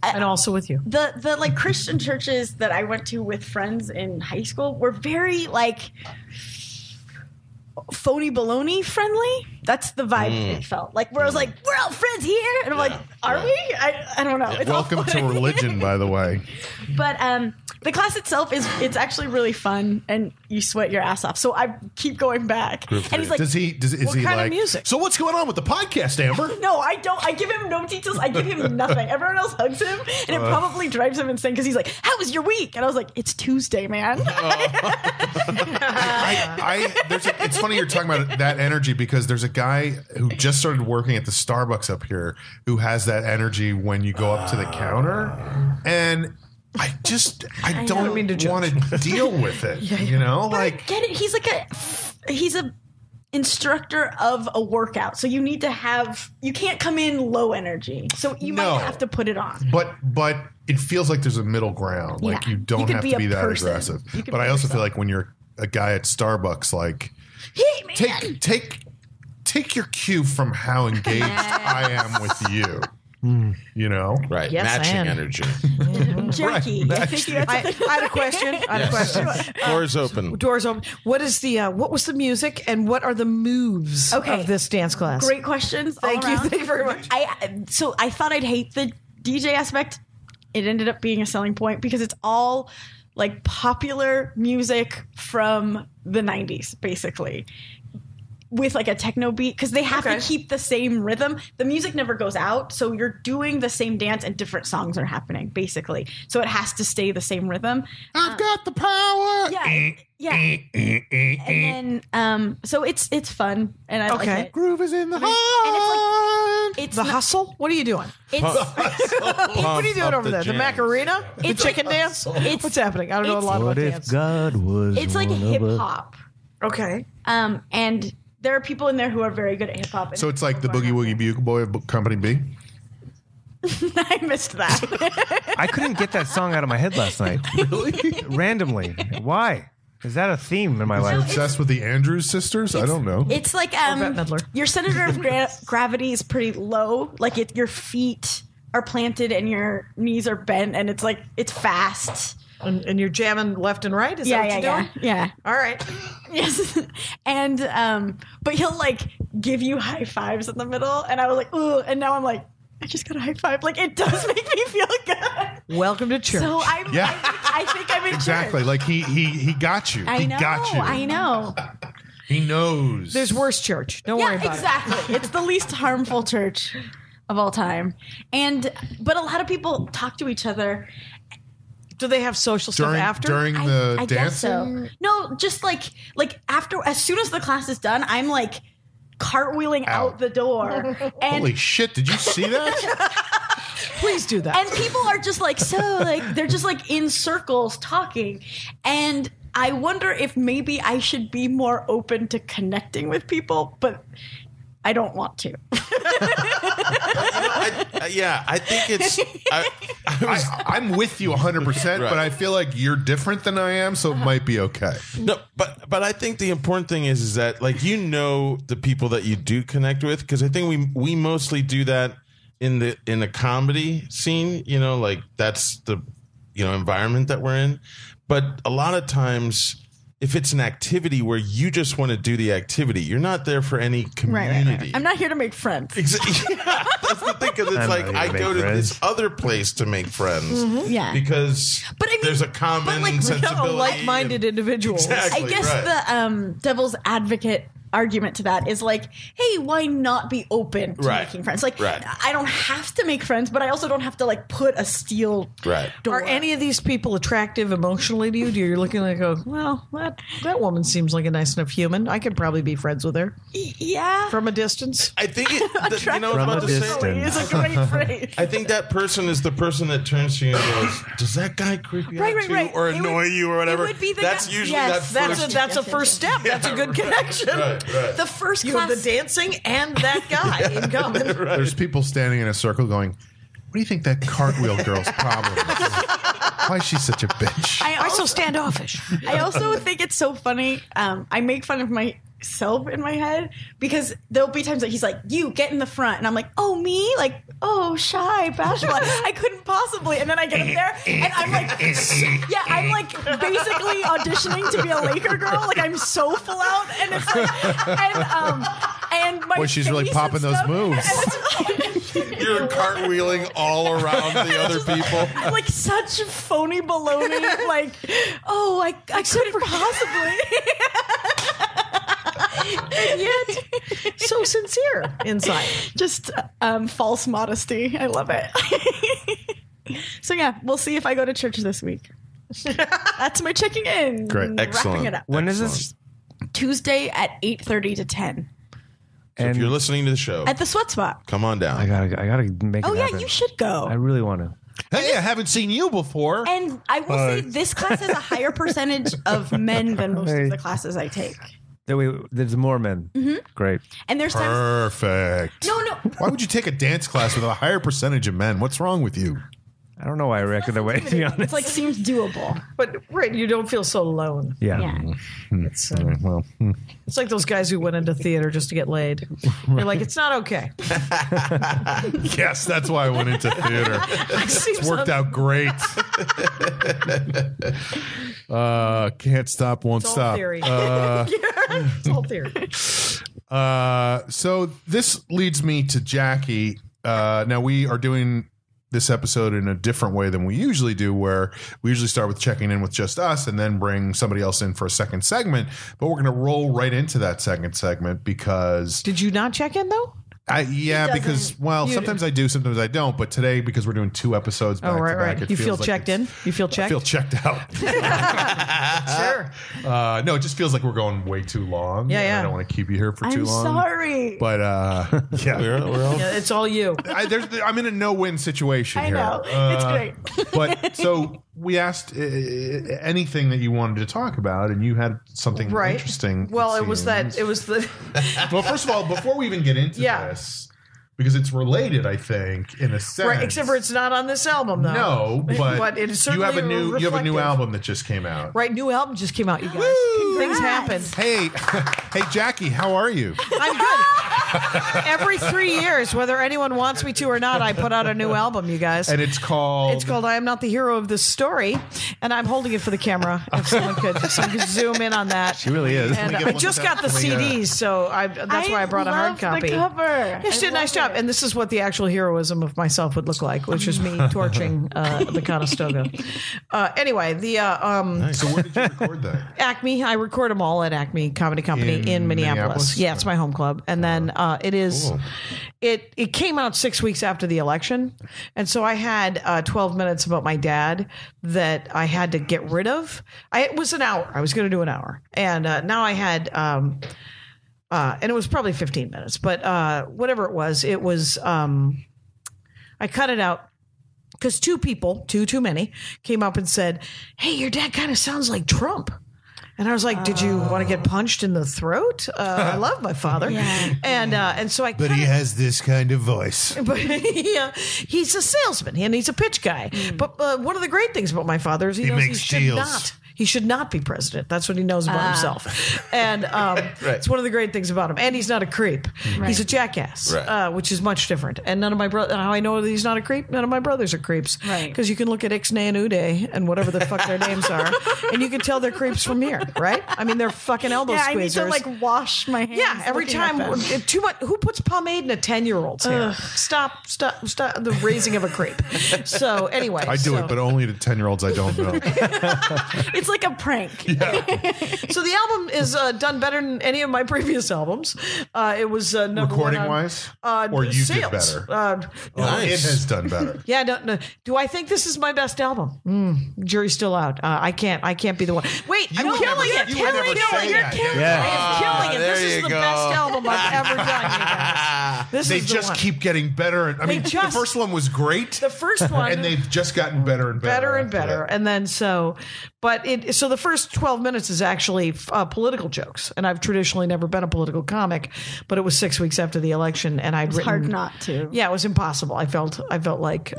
And also with you. the like Christian churches that I went to with friends in high school were very like phony baloney friendly. That's the vibe it felt like, where I was like, we're all friends here, and I'm like, are we? I don't know. It's all Welcome to funny. religion, by the way. But the class itself it's actually really fun, and you sweat your ass off. So I keep going back, and he's like, Is he What kind of like music? So what's going on with the podcast, Amber? no, I don't. I give him no details. I give him nothing. Everyone else hugs him, and it probably drives him insane because he's like, "How was your week?" And I was like, "It's Tuesday, man." It's funny you're talking about that energy, because there's a guy who just started working at the Starbucks up here who has that energy when you go up to the counter, and I don't mean to judge. want to deal with it. You know, But I like get it. He's a instructor of a workout, so you need to have. You can't come in low energy, so you No. might have to put it on. but it feels like there's a middle ground. Like Yeah. you don't You could have be to a be that person. aggressive. You could But be I also feel yourself. like when you're a guy at Starbucks, like Hey, man. take your cue from how engaged I am with you. You know, Right. Yes, Matching and. energy. Jackie, I think you had I something. had a question. Doors open. Doors open. What is what was the music, and what are the moves Okay. of this dance class? Great questions. all Thank you. around. Thank you very much. So I thought I'd hate the DJ aspect. It ended up being a selling point because it's all like popular music from the 90s, basically, with like a techno beat, because they have Okay. to keep the same rhythm. The music never goes out, so you're doing the same dance and different songs are happening, basically. So it has to stay the same rhythm. I've got the power. Yeah. And then so it's fun, and I like Okay. it. Groove is in the And it's heart. It's The not- hustle? What are you doing? It's What are you doing over there? The Macarena? The It's chicken like- dance? it's- What's happening? I don't know a it's- lot about What if dance. God was it's like one of hip us? hop. Okay. And there are people in there who are very good at hip hop. So it's like the Boogie Woogie Bugle Boy of Company B. I missed that. I couldn't get that song out of my head last night. Really? Randomly. Why? Is that a theme in my life? Obsessed with the Andrews sisters? I don't know. It's like Bette Midler. your center of gravity is pretty low. Like your feet are planted and your knees are bent, and it's like it's fast. And you're jamming left and right? Is that what you're doing? Yeah. All right. Yes. And but he'll like give you high fives in the middle, and I was like, ooh, and now I'm like, I just got a high five. Like it does make me feel good. Welcome to church. So I think I'm in Exactly. church. Like he got you. I He know. got you. I know. He knows. There's worse church. Don't worry Yeah, about exactly. It's the least harmful church of all time. But a lot of people talk to each other Do they have social stuff after? During the I dancing? guess so. No, just like after, as soon as the class is done, I'm like cartwheeling out the door. And Holy shit! Did you see that? Please do that. And people are just like, they're just like in circles talking. And I wonder if maybe I should be more open to connecting with people, but I don't want to. I think it's. I'm with you 100%, but I feel like you're different than I am, so it might be okay. No, but I think the important thing is that like the people that you do connect with, because I think we mostly do that in the comedy scene. Like that's the environment that we're in. But a lot of times, if it's an activity where you just want to do the activity, you're not there for any community. Right. I'm not here to make friends. Exactly. Yeah, that's the thing, because it's like I go to this other place to make friends. Yeah. Because there's a common sensibility. A like-minded individual. Exactly, I guess the devil's advocate argument to that is like, hey, why not be open to making friends? Like, I don't have to make friends, but I also don't have to like put a steel door. Are any of these people attractive emotionally to you? Do you looking like, well, that woman seems like a nice enough human. I could probably be friends with her. Yeah. From a distance. I think Attractive From a distance. is a great phrase. I think that person is the person that turns to you and goes, does that guy creep you out too, or annoy you or whatever? It would be the that's guy. usually Yes, that first. That's a first step. That's a good connection. Right. The first You class. have the dancing and that guy in common. There's people standing in a circle going, what do you think that cartwheel girl's problem is? Why is she such a bitch? Why so standoffish? I also think it's so funny. I make fun of myself in my head because there'll be times that he's like, you get in the front. And I'm like, oh, me? Like, oh, shy, bashful. I couldn't possibly. And then I get up there and I'm like, I'm like basically auditioning to be a Laker girl. Like I'm so full out. And it's like, and my Boy, she's really face popping and those stuff- moves. You're cartwheeling all around the other people. Like such phony baloney. Like, oh, I couldn't possibly. And yet, so sincere inside. Just false modesty. I love it. So yeah, we'll see if I go to church this week. That's my checking in. Great. Excellent. Wrapping it up. When is this? Tuesday at 8:30 to 10 So if you're listening to the show, at the Sweat Spot. come on down. I gotta make Oh it yeah, happen. you should go. I really want to. Hey, I haven't seen you before. And I will say this class has a higher percentage of men than most of the classes I take. There's more men. Great. And there's times. Perfect. No. Why would you take a dance class with a higher percentage of men? What's wrong with you? I don't know why I reacted that way, to be honest. It's like seems doable. But you don't feel so alone. Yeah. It's, Well, it's like those guys who went into theater just to get laid. You're like, it's not okay. Yes, that's why I went into theater. It's worked out great. Can't stop, won't It's all stop. theory. It's all theory. So this leads me to Jackie. Now we are doing this episode in a different way than we usually do, where we usually start with checking in with just us and then bring somebody else in for a second segment. But we're going to roll right into that second segment because Did you not check in though? because sometimes I do, sometimes I don't. But today, because we're doing 2 episodes back to back, it You feel feels like checked in? You feel I checked? feel checked out. Sure. No, it just feels like we're going way too long. Yeah, and yeah. I don't want to keep you here for too I'm long. sorry. But yeah, We're all Yeah, it's all you. I'm in a no-win situation I here. know. It's great. But so we asked anything that you wanted to talk about, and you had something interesting. Well, it was the Well, first of all, before we even get into this, because it's related, I think, in a sense. right, except for it's not on this album though. No, but it is you have a certainly new reflective. album that just came out. Right, new album just came out, you guys. Things happened. Hey, hey, Jackie, how are you? I'm good. Every 3 years, whether anyone wants me to or not, I put out a new album, you guys. And it's called I Am Not the Hero of This Story, and I'm holding it for the camera. If someone could zoom in on that. she really is. And Let me I get a just look at got the that. Let me, CDs, so that's why I brought a hard copy. The cover. Yeah, she did a nice job. And this is what the actual heroism of myself would look like, which is me torching the Conestoga. Anyway, So where did you record that? Acme, I record them all at Acme Comedy Company in Minneapolis. Minneapolis? Yeah, it's my home club. And then It is. Cool. It came out 6 weeks after the election, and so I had 12 minutes about my dad that I had to get rid of. It was an hour. I was going to do an hour, and now I had. And it was probably 15 minutes, but whatever it was, I cut it out because two people, too many, came up and said, "Hey, your dad kind of sounds like Trump." And I was like, "Did you want to get punched in the throat?" I love my father, and so I. But he has this kind of voice. But he's a salesman and he's a pitch guy. But one of the great things about my father is he knows makes deals. He should not be president. That's what he knows about himself. And it's one of the great things about him. And he's not a creep. Right. He's a jackass, Right. which is much different. And none of my brothers, how I know that he's not a creep, none of my brothers are creeps. Right. Because you can look at Ixnay and Uday and whatever the fuck their names are, and you can tell they're creeps from here, right? I mean, they're fucking elbow Yeah, I need to squeezers. like wash my hands. Yeah, every looking at time. them. Too much. Who puts pomade in a 10-year-old's hair? Stop the raising of a creep. So anyway, I do it, but only to 10-year-olds I don't know. It's like a prank. so the album is done better than any of my previous albums. It was number Recording one on, wise? Or you sales. did better? Nice. It has done better. Yeah, I don't know. Do I think this is my best album? Jury's still out. I can't be the one. Wait, I'm would killing never- it. you would never Killing say it. You're that. killing it. Yeah. I am killing it. there This is you the go. best album I've ever done, you guys. This They is the just one. keep getting better. I mean, the just- first one was great. The first one. And they've just gotten better and better. better and after better. that. And then so the first 12 minutes is actually political jokes. And I've traditionally never been a political comic, but it was 6 weeks after the election and I'd written. Hard not to. Yeah, it was impossible. I felt like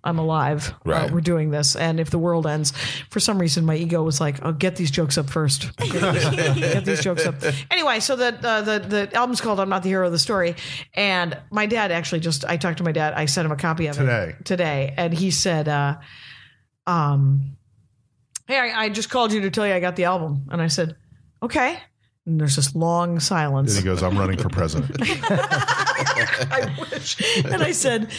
I'm alive. Right. We're doing this. And if the world ends, for some reason, my ego was like, "Oh, get these jokes up first. Get these jokes up." Anyway, so the album's called "I'm Not the Hero of the Story," and my dad actually I talked to my dad. I sent him a copy of it today, and he said, "Hey, I just called you to tell you I got the album," and I said, "Okay." And there's this long silence. Then he goes, "I'm running for president." I wish. And I said,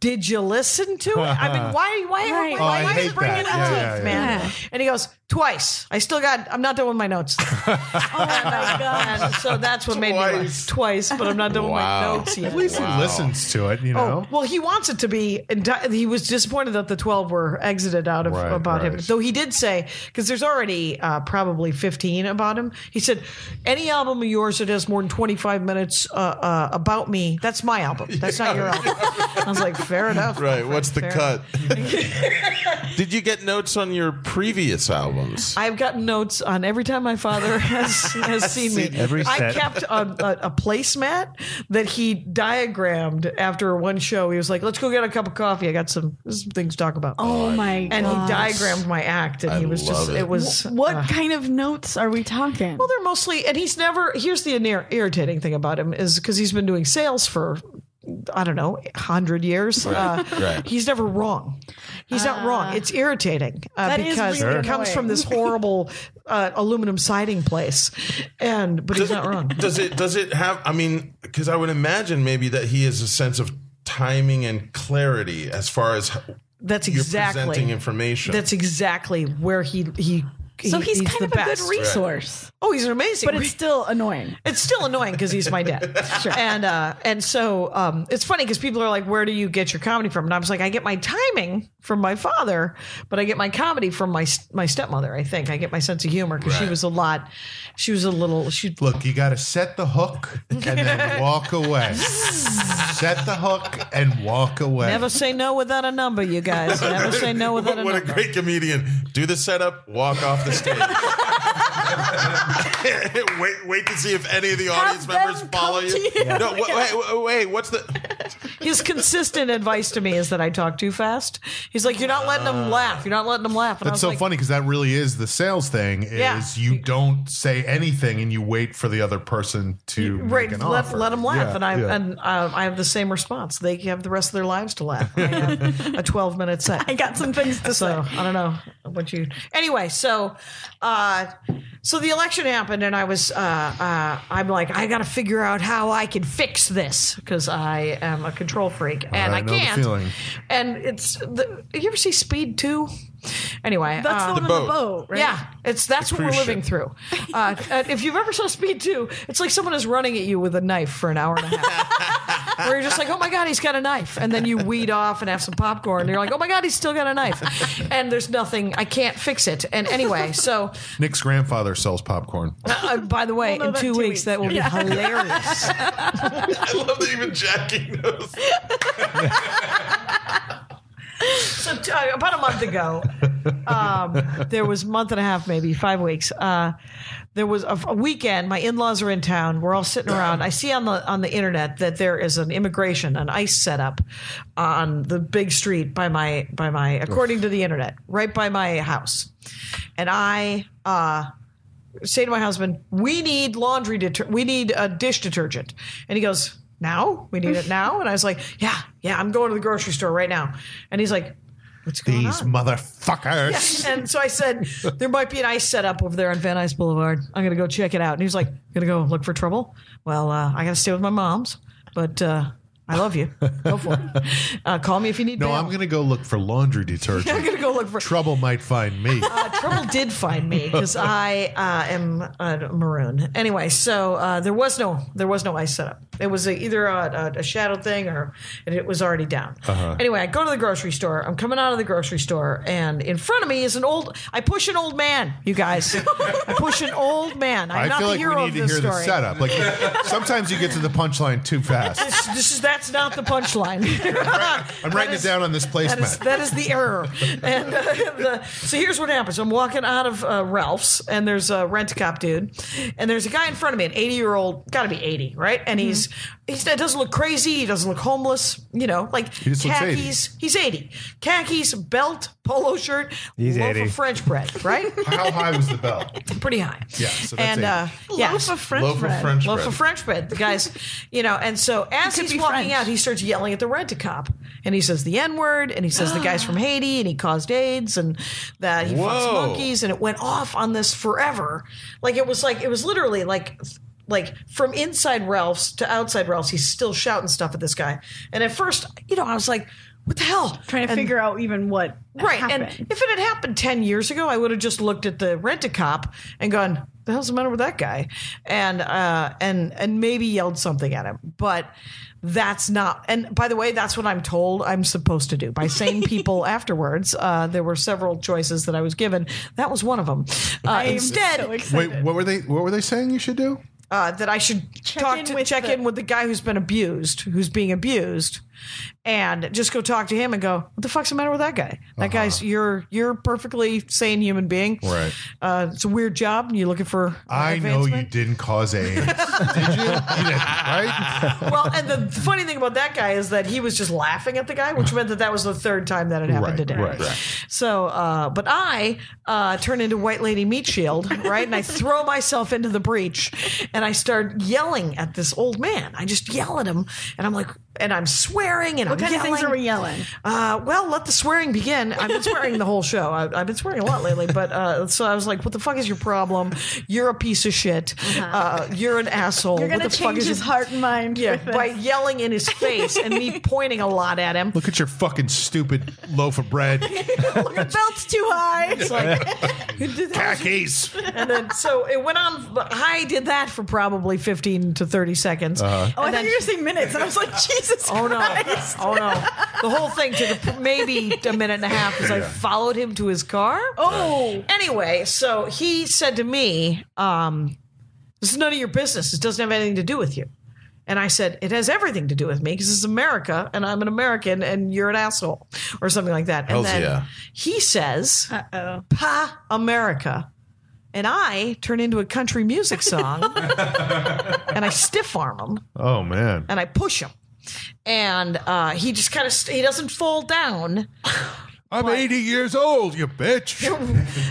"Did you listen to it? I mean, why Right. Oh, I why hate you bringing it that. up, Yeah, yeah, man?" yeah. And he goes, "Twice. I'm not done with my notes." Oh my god. And so that's what made me laugh. Twice, but I'm not done with my Wow. notes yet. At least he listens to it, you know? Oh, well, he wants it to be. He was disappointed that the 12 were exited out of about him. Right. Though he did say, because there's already probably 15 about him. He said, "Any album of yours that has more than 25 minutes about me, that's my album. That's not your album." I was like, fair enough. Right. What's the Fair cut? Did you get notes on your previous albums? I've gotten notes on every time my father has seen me. Every I set. kept a placemat that he diagrammed after one show. He was like, "Let's go get a cup of coffee. I got some things to talk about." Oh my god. And he diagrammed my act, and I he was love just, it. it was. What kind of notes are we talking? Well, they're mostly, and he's never, here's the irritating thing about him is because he's been doing sales for, I don't know, 100 years. Right. He's never wrong. He's not wrong. It's irritating That is because really it comes annoying. from this horrible aluminum siding place, but he's not wrong. Does it have? I mean, because I would imagine maybe that he has a sense of timing and clarity as far as That's you're exactly presenting information. That's exactly where he so he's kind the of a good best. resource. Oh, he's an amazing. But it's still annoying. It's still annoying because he's my dad. Sure. And so it's funny because people are like, "Where do you get your comedy from?" And I was like, "I get my timing from my father, but I get my comedy from my stepmother. I think I get my sense of humor because she Right. was a little. Look, you got to set the hook and then walk away. Set the hook and walk away. Never say no without a number, you guys. Never say no without a what a number. great comedian! Do the setup, walk off the stage. wait to see if any of the audience them members come follow to you. you. No, wait. What's the? His consistent advice to me is that I talk too fast. He's like, "You're not letting them laugh. You're not letting them laugh." And I That's was so like, funny because that really is the sales thing. Is Yeah. you don't say anything and you wait for the other person to Right, make an let offer. them laugh, Yeah, and yeah. I have the same response. They have the rest of their lives to laugh. I have a 12-minute set. I got some things to So say. I don't know what you. Anyway, so the election happened, and I was I'm like, I got to figure out how I can fix this because I am a control freak, and I I know the can't. feeling. And you ever see Speed 2? Anyway, That's the one on boat. the boat, right? yeah, that's what we're cruise living ship. through. If you've ever saw Speed 2, it's like someone is running at you with a knife for an hour and a half. Where you're just like, oh my God, he's got a knife. And then you weed off and have some popcorn. And you're like, oh my God, he's still got a knife. And there's nothing, I can't fix it. And anyway, so Nick's grandfather sells popcorn. by the way, We'll know in that 2 weeks, that will be hilarious. I love that even Jackie knows. So about a month ago, there was a month and a half, maybe 5 weeks. There was a weekend. My in-laws are in town. We're all sitting around. I see on the internet that there is an ICE setup on the big street by my according to the internet, right by my house. And I say to my husband, "We need we need a dish detergent." And he goes, "Now? We need it now?" And I was like, "Yeah, I'm going to the grocery store right now." And he's like, "What's going These on?" motherfuckers. And so I said, there might be an ICE setup over there on Van Nuys Boulevard. I'm going to go check it out. And he was like, going to go look for trouble? Well, I got to stay with my mom's, but I love you. Go for it. Call me if you need No, bail. I'm going to go look for laundry detergent. I'm going to go look for Trouble might find me. trouble did find me because I am maroon. Anyway, so there was no ICE setup. It was either a shadow thing or it was already down. Anyway, I go to the grocery store. I'm coming out of the grocery store, and in front of me is I push an old man, you guys. I push an old man. I'm I not feel the like hero we of need to this hear the story. setup. Like sometimes you get to the punchline too fast. That's not the punchline. I'm writing it down on this placemat. That is the error. And so here's what happens. I'm walking out of Ralph's, and there's a rent-a-cop dude, and there's a guy in front of me, an 80-year-old, got to be 80, right? And he doesn't look crazy. He doesn't look homeless. You know, like just looks 80. khakis. He's 80. Khakis, belt, polo shirt, He's loaf 80. of French bread, right? How high was the bell? Pretty high. Yeah, so that's and 80. yes. Loaf of French Loaf bread. of French Loaf bread. of French bread. The guy's, and so as could he's be walking French. out, he starts yelling at the rent-a-cop. And he says the N-word, and he says the guy's from Haiti, and he caused AIDS, and that he fucks Whoa. monkeys, and it went off on this forever. It was literally like from inside Ralph's to outside Ralph's, he's still shouting stuff at this guy. And at first, I was like, what the hell? Trying to And- figure out even what Right, happened. and if it had happened 10 years ago, I would have just looked at the rent-a-cop and gone, the hell's the matter with that guy? And maybe yelled something at him. But that's not, and by the way, that's what I'm told I'm supposed to do by sane people afterwards. There were several choices that I was given. That was one of them. I am Instead, so excited. Wait, what were they saying you should do? that I should check in with the guy who's been abused, who's being abused, and just go talk to him and go, what the fuck's the matter with that guy? That guy's you're a perfectly sane human being. Right. It's a weird job. You're looking for I know you advancement. didn't cause AIDS. Did you? You didn't, right? Well, and the funny thing about that guy is that he was just laughing at the guy, which meant that was the third time that had happened Right, today. right. So, but I turn into White Lady Meat Shield, right? And I throw myself into the breach, and I start yelling at this old man. I just yell at him, and I'm like, and I'm swearing, and What I'm kind yelling. of things are we yelling? Well, let the swearing begin. I've been swearing the whole show. I've been swearing a lot lately, but so I was like, what the fuck is your problem? You're a piece of shit. You're an asshole. You're What going the to fuck change is his your heart and mind. Yeah, with by this. yelling in his face and me pointing a lot at him. Look at your fucking stupid loaf of bread. Your belt's too high. It's like, Khakis. and then so it went on. I did that for probably 15 to 30 seconds. Oh, I thought then- you were saying minutes, and I was like, Jesus Oh no! Christ. Oh no! The whole thing took maybe a minute and a half as I followed him to his car. Oh. Anyway, so he said to me, "This is none of your business. This doesn't have anything to do with you." And I said, "It has everything to do with me because this is America, and I'm an American, and you're an asshole," or something like that. Hells and then yeah. he says, Uh-oh. "Pa America." And I turn into a country music song, and I stiff arm him, Oh man. and I push him, and he just kind of he doesn't fall down. I'm 80 years old, you bitch.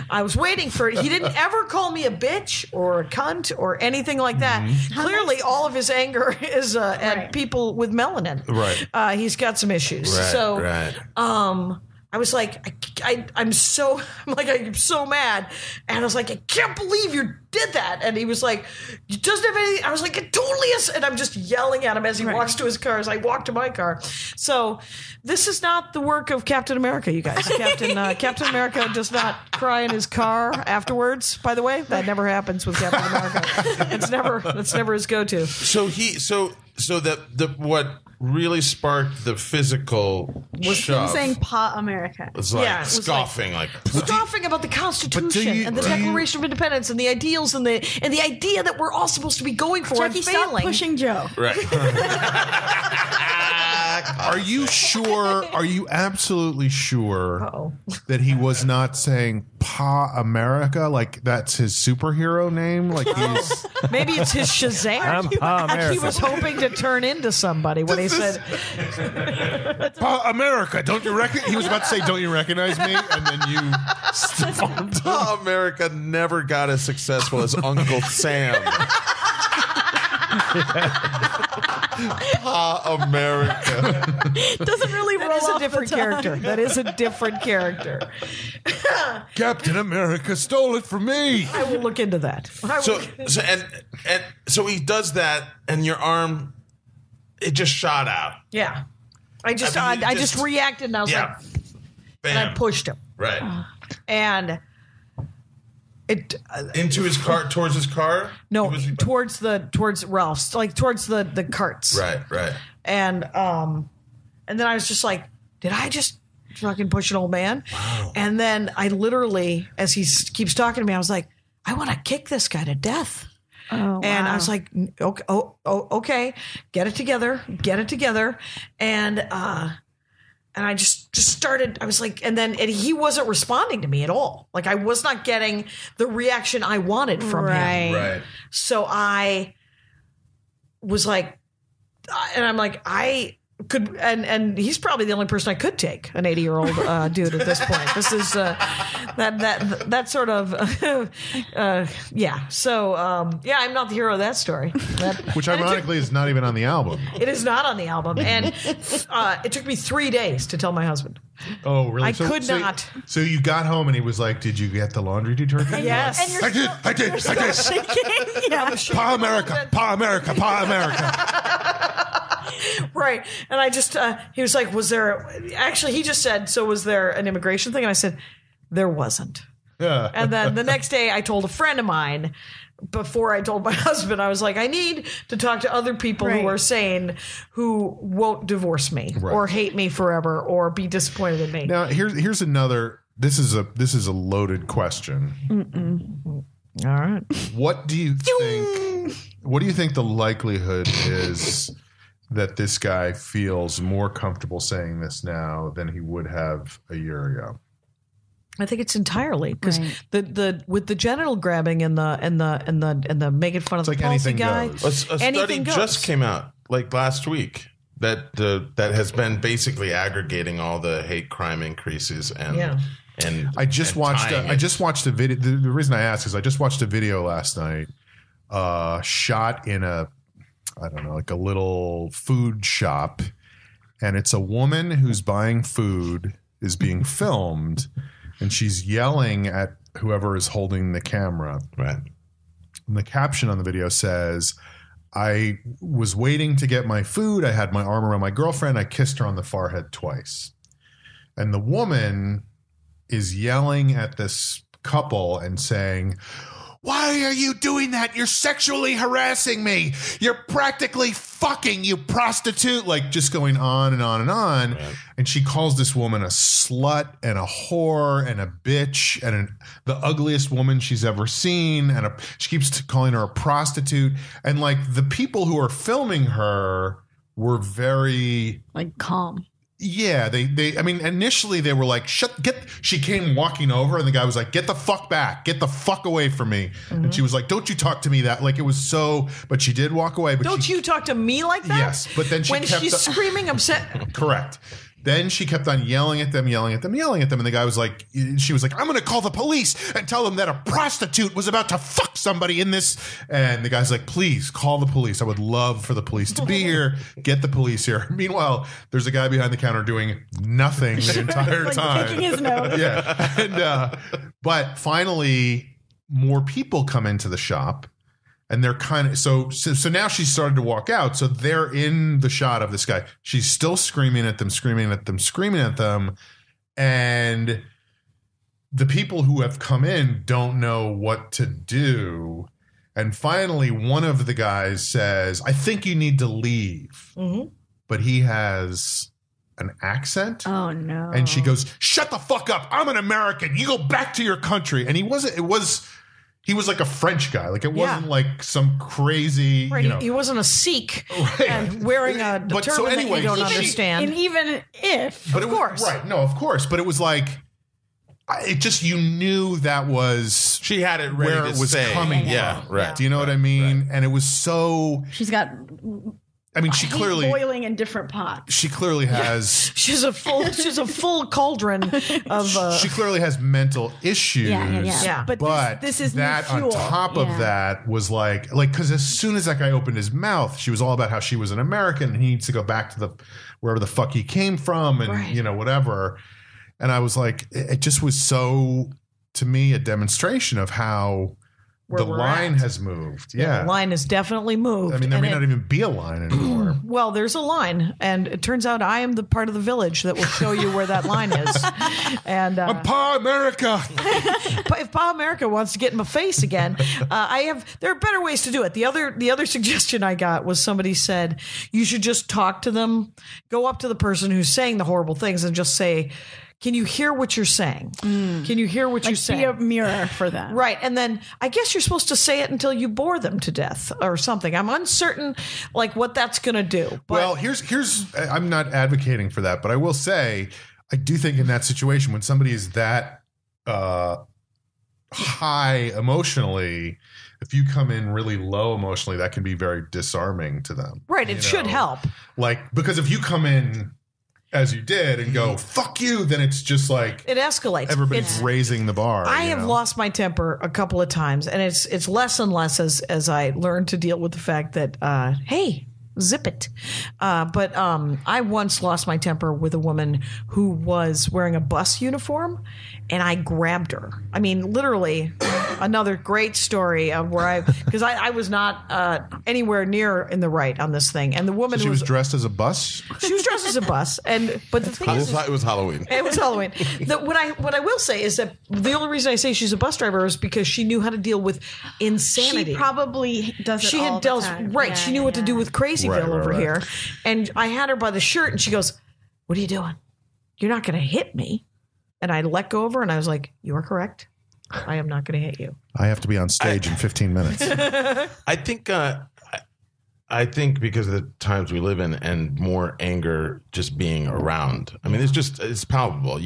I was waiting for it. He didn't ever call me a bitch or a cunt or anything like that. Clearly, all of his anger is at Right. people with melanin. Right. He's got some issues. Right, So, right. I was like, I'm so mad. And I was like, I can't believe you did that. And he was like, it doesn't have anything. I was like, it totally is. And I'm just yelling at him as he walks to his car, as I walk to my car. So this is not the work of Captain America, you guys. Captain America does not cry in his car afterwards, by the way. That never happens with Captain America. That's never his go-to. So what really sparked the physical shove. Saying "Pa America." It's like Yeah, it was scoffing, scoffing about the Constitution and the Declaration of Independence and the ideals and the idea that we're all supposed to be going for Jackie, and stop failing. pushing Joe. right. Are you sure? Are you absolutely sure Uh-oh. that he was not saying Pa America? Like that's his superhero name? Like he's Maybe it's his Shazam. I'm Pa America. He was hoping to turn into somebody when he said, Pa America. Don't you recognize? He was about to say, "Don't you recognize me?" And then you stormed. Pa America never got as successful as Uncle Sam. Pa America. Doesn't really roll that is a off different the tongue. character. That is a different character. Captain America stole it from me. I will look into that. So he does that, and your arm, it just shot out. Yeah. I just reacted and I was like, Bam. and I pushed him. Right. And it Into his car, towards his car? no, Was he- towards Ralph's, like towards the carts. Right. And then I was just like, did I just fucking push an old man? Wow. And then I literally, as he keeps talking to me, I was like, I want to kick this guy to death. Oh, And I wow. was like, okay, get it together. And I just started, I was like, and he wasn't responding to me at all. Like I was not getting the reaction I wanted from him. Right. So I was like, and I'm like, I could, and he's probably the only person I could take, an 80-year-old dude at this point. This is that sort of yeah. So I'm not the hero of that story. Which ironically is not even on the album. It is not on the album, and it took me 3 days to tell my husband. Oh, really? I could not. So you got home and he was like, "Did you get the laundry detergent?" Yes. And you're I did. shaking. Yeah. Pa America, Pa America, Pa America. Right. And I just, he was like, he just said, so was there an immigration thing? And I said, there wasn't. Yeah. And then the next day I told a friend of mine, before I told my husband, I was like, I need to talk to other people who are sane, who won't divorce me or hate me forever or be disappointed in me. Now here's another. This is a loaded question. All right. What do you think? What do you think the likelihood is that this guy feels more comfortable saying this now than he would have a year ago? I think it's entirely because the with the genital grabbing and the making fun of It's the like palsy anything guy. goes. A study Anything goes. just came out like last week that has been basically aggregating all the hate crime increases and I just watched. tying I it. just watched a video. The reason I asked is I just watched a video last night, shot in a little food shop, and it's a woman who's buying food is being filmed, and she's yelling at whoever is holding the camera. Right. And the caption on the video says, "I was waiting to get my food. I had my arm around my girlfriend. I kissed her on the forehead twice." And the woman is yelling at this couple and saying, "Why are you doing that? You're sexually harassing me. You're practically fucking, you prostitute." Like just going on and on and on. Right. And she calls this woman a slut and a whore and a bitch and the ugliest woman she's ever seen. And she keeps calling her a prostitute. And like the people who are filming her were very... Like calm. Yeah, I mean, initially they were like, she came walking over and the guy was like, "Get the fuck back, get the fuck away from me." Mm-hmm. And she was like, "Don't you talk to me that," like it was so, but she did walk away. But Don't you talk to me like that? Yes, but then she when kept she's screaming upset. Correct. Then she kept on yelling at them. And the guy was like, she was like, I'm going to call the police and tell them that a prostitute was about to fuck somebody in this. And the guy's like, please call the police. I would love for the police to be here. Get the police here. Meanwhile, there's a guy behind the counter doing nothing the entire time. Picking his nose. Yeah. And, but finally, more people come into the shop. And they're kind of so now she's started to walk out. So they're in the shot of this guy. She's still screaming at them. And the people who have come in don't know what to do. And finally, one of the guys says, I think you need to leave. Mm-hmm. But he has an accent. Oh, no. And she goes, shut the fuck up. I'm an American. You go back to your country. And he was like a French guy. Like, it wasn't like some crazy, right. He wasn't a Sikh and wearing a turban that you don't understand. And even if, but of course. Right. No, of course. But it was like, it just, you knew that was. She had it ready where to it was say. coming Yeah, from. right. Do you know what I mean? Right. And it was so. She's got. I mean, she clearly boiling in different pots. She clearly has. She's a full cauldron of. She clearly has mental issues. Yeah. But this is that new fuel. On top of that was like because as soon as that guy opened his mouth, she was all about how she was an American and he needs to go back to wherever the fuck he came from and whatever. And I was like, it just was so to me a demonstration of how. The line has moved. Yeah. The line has definitely moved. I mean, there may not even be a line anymore. Well, there's a line. And it turns out I am the part of the village that will show you where that line is. And Pa America. If Pa America wants to get in my face again, there are better ways to do it. The other suggestion I got was somebody said you should just talk to them, go up to the person who's saying the horrible things and just say, can you hear what you're saying? Can you hear what you're saying? Be a mirror for them. Right. And then I guess you're supposed to say it until you bore them to death or something. I'm uncertain like what that's going to do. But well, here's I'm not advocating for that, but I will say I do think in that situation when somebody is that high emotionally, if you come in really low emotionally, that can be very disarming to them. Right. It should help. Like, because if you come in as you did and go, fuck you, then it's just like it escalates. Everybody's raising the bar. I have lost my temper a couple of times, and it's less and less as I learn to deal with the fact that hey, zip it. But I once lost my temper with a woman who was wearing a bus uniform, and I grabbed her. I mean, literally, another great story of where because I was not anywhere near in the right on this thing, and the woman she was dressed as a bus. She was dressed as a bus, but the thing is, it was Halloween. It was Halloween. What I will say is that the only reason I say she's a bus driver is because she knew how to deal with insanity. She probably does it all the time. Right. Yeah, she knew what to do with Crazyville over here, and I had her by the shirt, and she goes, "What are you doing? You're not going to hit me." And I let go of her, and I was like, "You are correct. I am not going to hit you. I have to be on stage in 15 minutes." I think because of the times we live in and more anger just being around. I mean, it's palpable.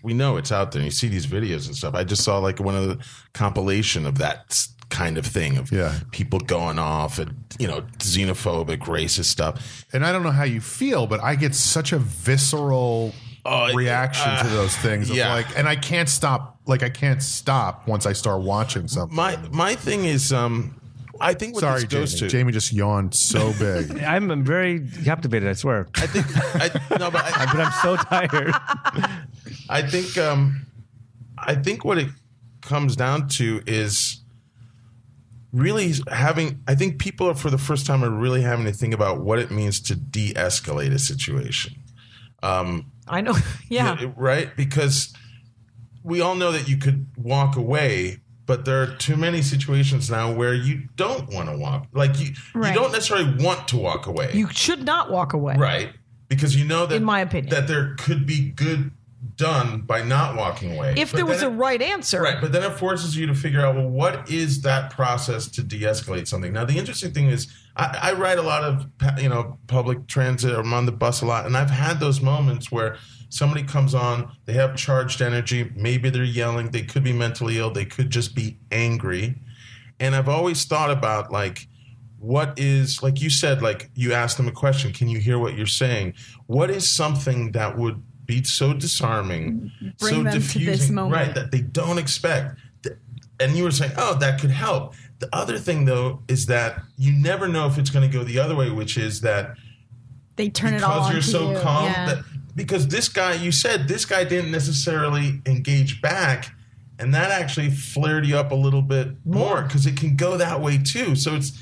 We know it's out there. And you see these videos and stuff. I just saw like one of the compilation of that kind of thing of people going off and, xenophobic, racist stuff. And I don't know how you feel, but I get such a visceral reaction to those things. And I can't stop. Like, I can't stop once I start watching something. My thing is, I think what this goes to. Jamie just yawned so big. I'm very captivated, I swear. But I'm so tired. I think what it comes down to is really I think people are, for the first time, are really having to think about what it means to de-escalate a situation. I know. Yeah. Right? Because we all know that you could walk away, but there are too many situations now where you don't want to walk. Like you don't necessarily want to walk away. You should not walk away. Right. Because you know that, in my opinion, that there could be good done by not walking away. If there was a right answer. Right. But then it forces you to figure out, well, what is that process to de-escalate something? Now, the interesting thing is I ride a lot of, public transit. I'm on the bus a lot. And I've had those moments where somebody comes on, they have charged energy. Maybe they're yelling. They could be mentally ill. They could just be angry. And I've always thought about, like, what is, like you said, like you asked them a question, can you hear what you're saying? What is something that would be so disarming, Bring so them to diffusing, this moment. right, that they don't expect? And you were saying, oh, that could help. The other thing, though, is that you never know if it's going to go the other way, which is that They turn it all because on you're so you. calm, Yeah. that, because this guy, you said, this guy didn't necessarily engage back, and that actually flared you up a little bit more because it can go that way too. So it's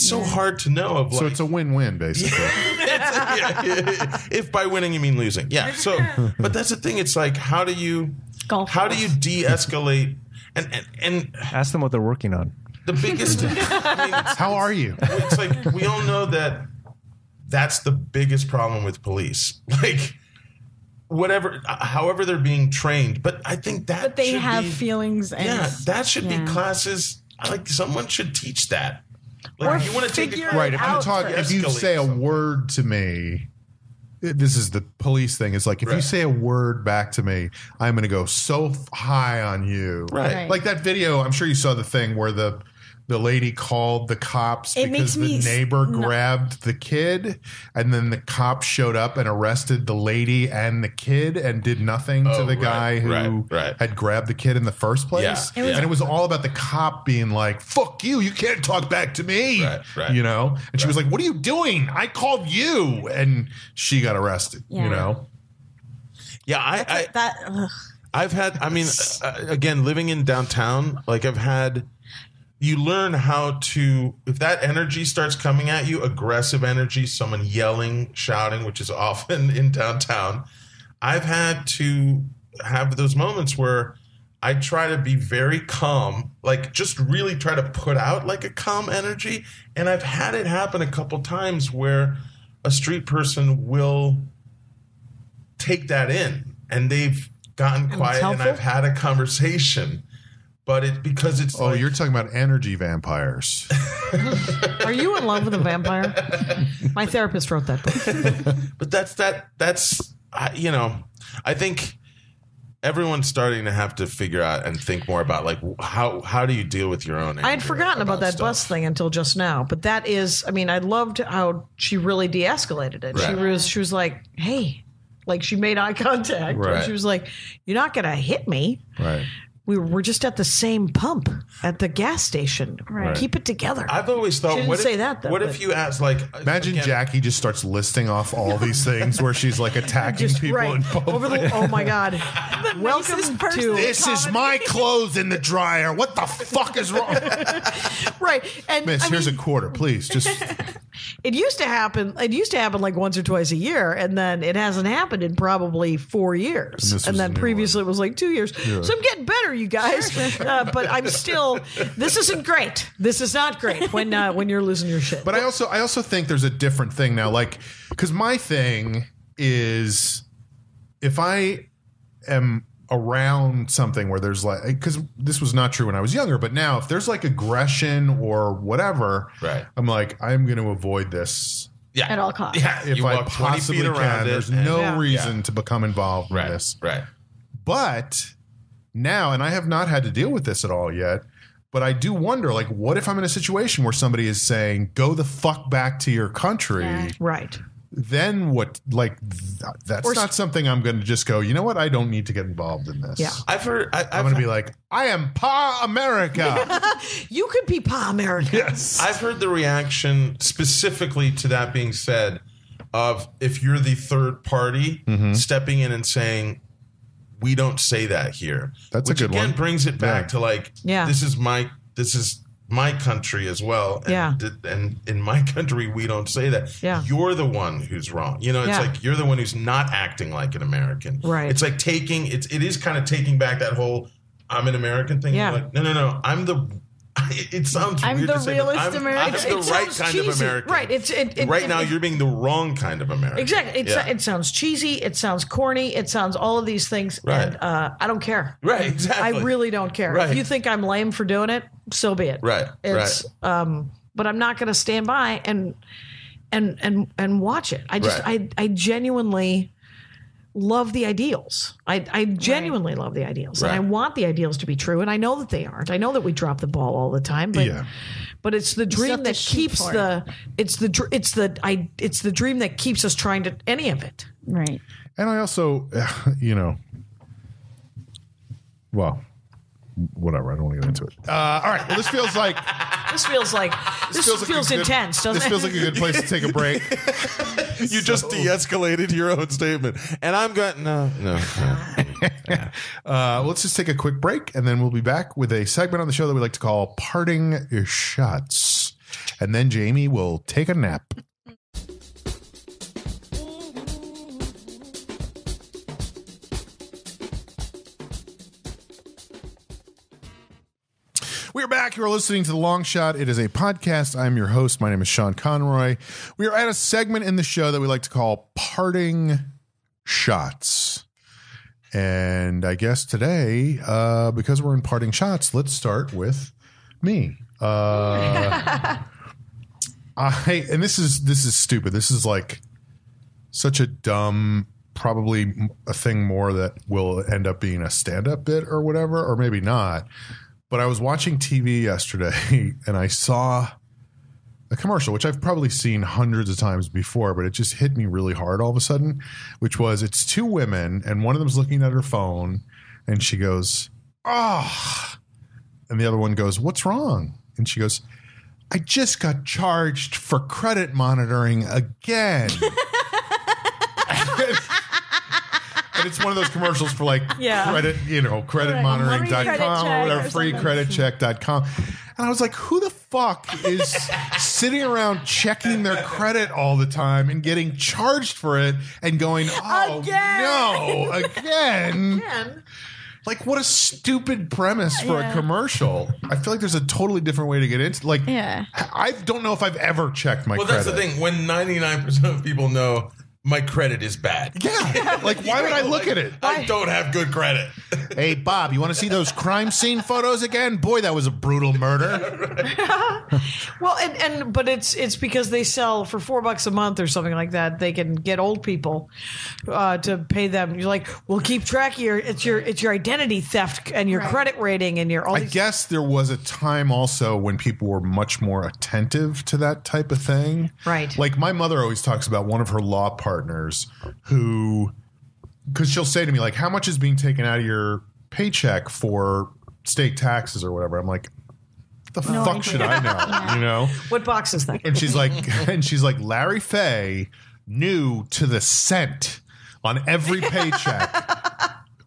so hard to know. Of like, So it's a win-win, basically. if by winning you mean losing, yeah. So, but that's the thing. It's like, how do you Golf how do balls. you de-escalate? And Ask them what they're working on. the biggest, I mean, How are you? it's like we all know that that's the biggest problem with police. Like, whatever, however they're being trained, but I think that But they should have be, feelings. And yeah, that should be yeah. classes. Like, someone should teach that. Like, Or if you want to take figure a Right. If you out talk, if you de-escalate say a something. word to me, this is the police thing. It's like if you Right. say a word back to me, I'm going to go so high on you. Right. Like that video. I'm sure you saw the thing where the lady called the cops It because makes the me neighbor grabbed the kid, and then the cops showed up and arrested the lady and the kid and did nothing to Oh, the right, guy who right. had grabbed the kid in the first place. Yeah, And it was all about the cop being like, "Fuck you! You can't talk back to me." Right. You know, and she was like, "What are you doing? I called you," and she got arrested. You Yeah. know, Yeah, I that. Ugh. I've had, I mean, again, living in downtown, like you learn how to, if that energy starts coming at you, aggressive energy, someone yelling, shouting, which is often in downtown, I've had to have those moments where I try to be very calm, like just really try to put out like a calm energy. And I've had it happen a couple times where a street person will take that in and they've gotten quiet and helpful? I've had a conversation. But because it's oh, like, you're talking about energy vampires. Are you in love with a vampire? My therapist wrote that book. but that's I think everyone's starting to have to figure out and think more about like how do you deal with your own anger I had forgotten about that bus stuff. thing until just now, but that is, I mean, I loved how she really de-escalated it. Right. She was like, "Hey," like she made eye contact. Right. And she was like, "You're not going to hit me. Right. We're just at the same pump at the gas station. Right. Keep it together." I've always thought, She didn't what say if, that, though, what but- if you ask, like, Imagine again, Jackie just starts listing off all these things where she's like attacking Just people in right public. over the. Oh my God! Welcome nicest person. to This is my clothes in the dryer. What the fuck is wrong? right. And Miss, I here's mean, a quarter, please. Just it used to happen. It used to happen like once or twice a year, and then it hasn't happened in probably 4 years. this And was then a new previously it was like 2 years. So I'm getting better, you guys. But I'm still. This isn't great. This is not great when you're losing your shit. But I also think there's a different thing now, like because my thing is if I am around something where there's like because this was not true when I was younger, but now if there's like aggression or whatever, Right. I'm like I'm going to avoid this yeah, At all costs. Yeah, if you I walk 20 possibly feet around can. it There's and- no Yeah. reason to become involved in right, this. right. But now, and I have not had to deal with this at all yet, but I do wonder, like, what if I'm in a situation where somebody is saying, go the fuck back to your country? Yeah. right. Then what, like, that's Or- not something I'm going to just go, you know what? I don't need to get involved in this. Yeah. I've heard. I'm going to be like, I am Pa America. You could be Pa America. Yes. I've heard the reaction specifically to that being said of if you're the third party Mm-hmm. stepping in and saying, we don't say that here. That's a Which good again one. brings it back Yeah. to like, Yeah. this is my country as well. And, Yeah. and in my country, we don't say that. Yeah. You're the one who's wrong. You know, it's Yeah. like you're the one who's not acting like an American. Right. It's like it is kind of taking back that whole I'm an American thing. Yeah. You're like, no. I'm the. It sounds I'm weird the to say, but realist I'm American. the It right sounds kind cheesy. of American. Right. Right now, you're being the wrong kind of American. Exactly. Yeah. It sounds cheesy. It sounds corny. It sounds all of these things. Right. And I don't care. Right, exactly. I really don't care. Right. If you think I'm lame for doing it, so be it. Right, It's but I'm not going to stand by and watch it. I genuinely love the ideals. I genuinely love the ideals, and I Right. want the ideals to be true. And I know that they aren't. I know that we drop the ball all the time. But Yeah. but it's the dream have to that shoot keeps for it's the dream that keeps us trying to any of it. Right. And I also, well, whatever. I don't want to get into it. All right. Well, this feels like This feels intense, doesn't it? This feels like a good place to take a break. You just de-escalated your own statement, and I'm going no. Let's just take a quick break, and then we'll be back with a segment on the show that we like to call Parting Shots. And then Jamie will take a nap. We're back. You're listening to The Long Shot. It is a podcast. I'm your host. My name is Sean Conroy. We are at a segment in the show that we like to call Parting Shots. And I guess today, because we're in Parting Shots, let's start with me. And this is stupid. This is like such a dumb, probably a thing more that will end up being a stand-up bit or whatever, or maybe not. But I was watching TV yesterday and I saw a commercial, which I've probably seen hundreds of times before, but it just hit me really hard all of a sudden, which was it's two women and one of them's looking at her phone and she goes, "Ah," and the other one goes, "What's wrong?" And she goes, "I just got charged for credit monitoring again." And it's one of those commercials for like credit, creditmonitoring.com or whatever, freecreditcheck.com. And I was like, who the fuck is sitting around checking their credit all the time and getting charged for it and going, "Oh, no, again. Like, what a stupid premise for a commercial. I feel like there's a totally different way to get into it. I don't know if I've ever checked my credit. Well, that's the thing. When 99% of people know my credit is bad. Yeah. Like, why would I look at it? I don't have good credit. Hey, Bob, you want to see those crime scene photos again? Boy, that was a brutal murder. Well, but it's because they sell for $4 a month or something like that. They can get old people to pay them. You're like, we'll keep track of your identity theft and your credit rating and your all. I these. guess there was a time also when people were much more attentive to that type of thing. Right. Like my mother always talks about one of her law partners who, because she'll say to me, like, how much is being taken out of your paycheck for state taxes or whatever? I'm like, the fuck should I know? You know? What box is that? And she's like, Larry Fay knew to the cent on every paycheck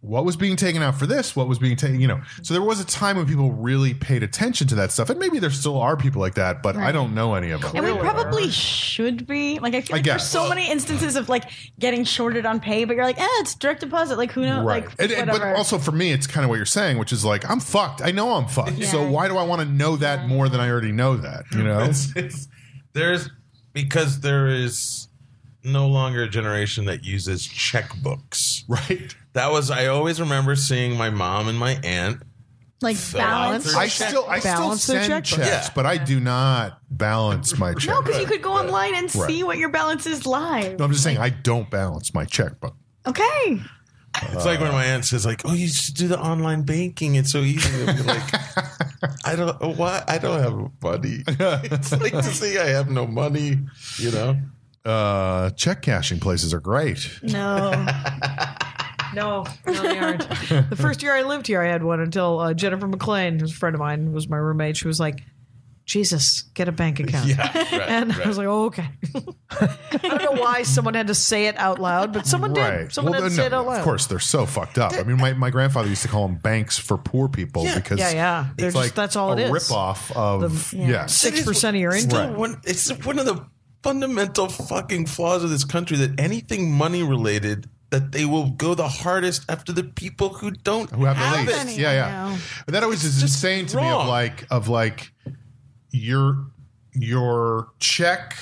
what was being taken out for this, what was being taken, So there was a time when people really paid attention to that stuff. And maybe there still are people like that, but I don't know any of them. And we probably should be. Like, I feel like there's so many instances of like getting shorted on pay, but you're like, it's direct deposit. Like, who knows? Right. Like, But also for me, it's kind of what you're saying, which is like, I'm fucked. I know I'm fucked. So why do I want to know that more than I already know that? Because there is no longer a generation that uses checkbooks. Right. I always remember seeing my mom and my aunt like balance. I still Balance their send checkbook. checks, but I do not balance my checkbook. No, because you could go online and see what your balance is live. No, I'm just saying I don't balance my checkbook. Okay. It's like when my aunt says, like, "Oh, you should do the online banking. It's so easy." To be like, I don't have money. It's like to see I have no money, Check cashing places are great. No. No, they aren't. The first year I lived here, I had one until Jennifer McLean, who's a friend of mine, was my roommate. She was like, "Jesus, get a bank account." And I was like, "Oh, okay." I don't know why someone had to say it out loud, but someone did. Someone had to say it out loud. Of course, they're so fucked up. I mean, my grandfather used to call them banks for poor people because They're it's like that's all it is. a ripoff of 6% of your income. It's one of the fundamental fucking flaws of this country that anything money related, that they will go the hardest after the people who have the least. any, Yeah. But that always is insane to me of like your check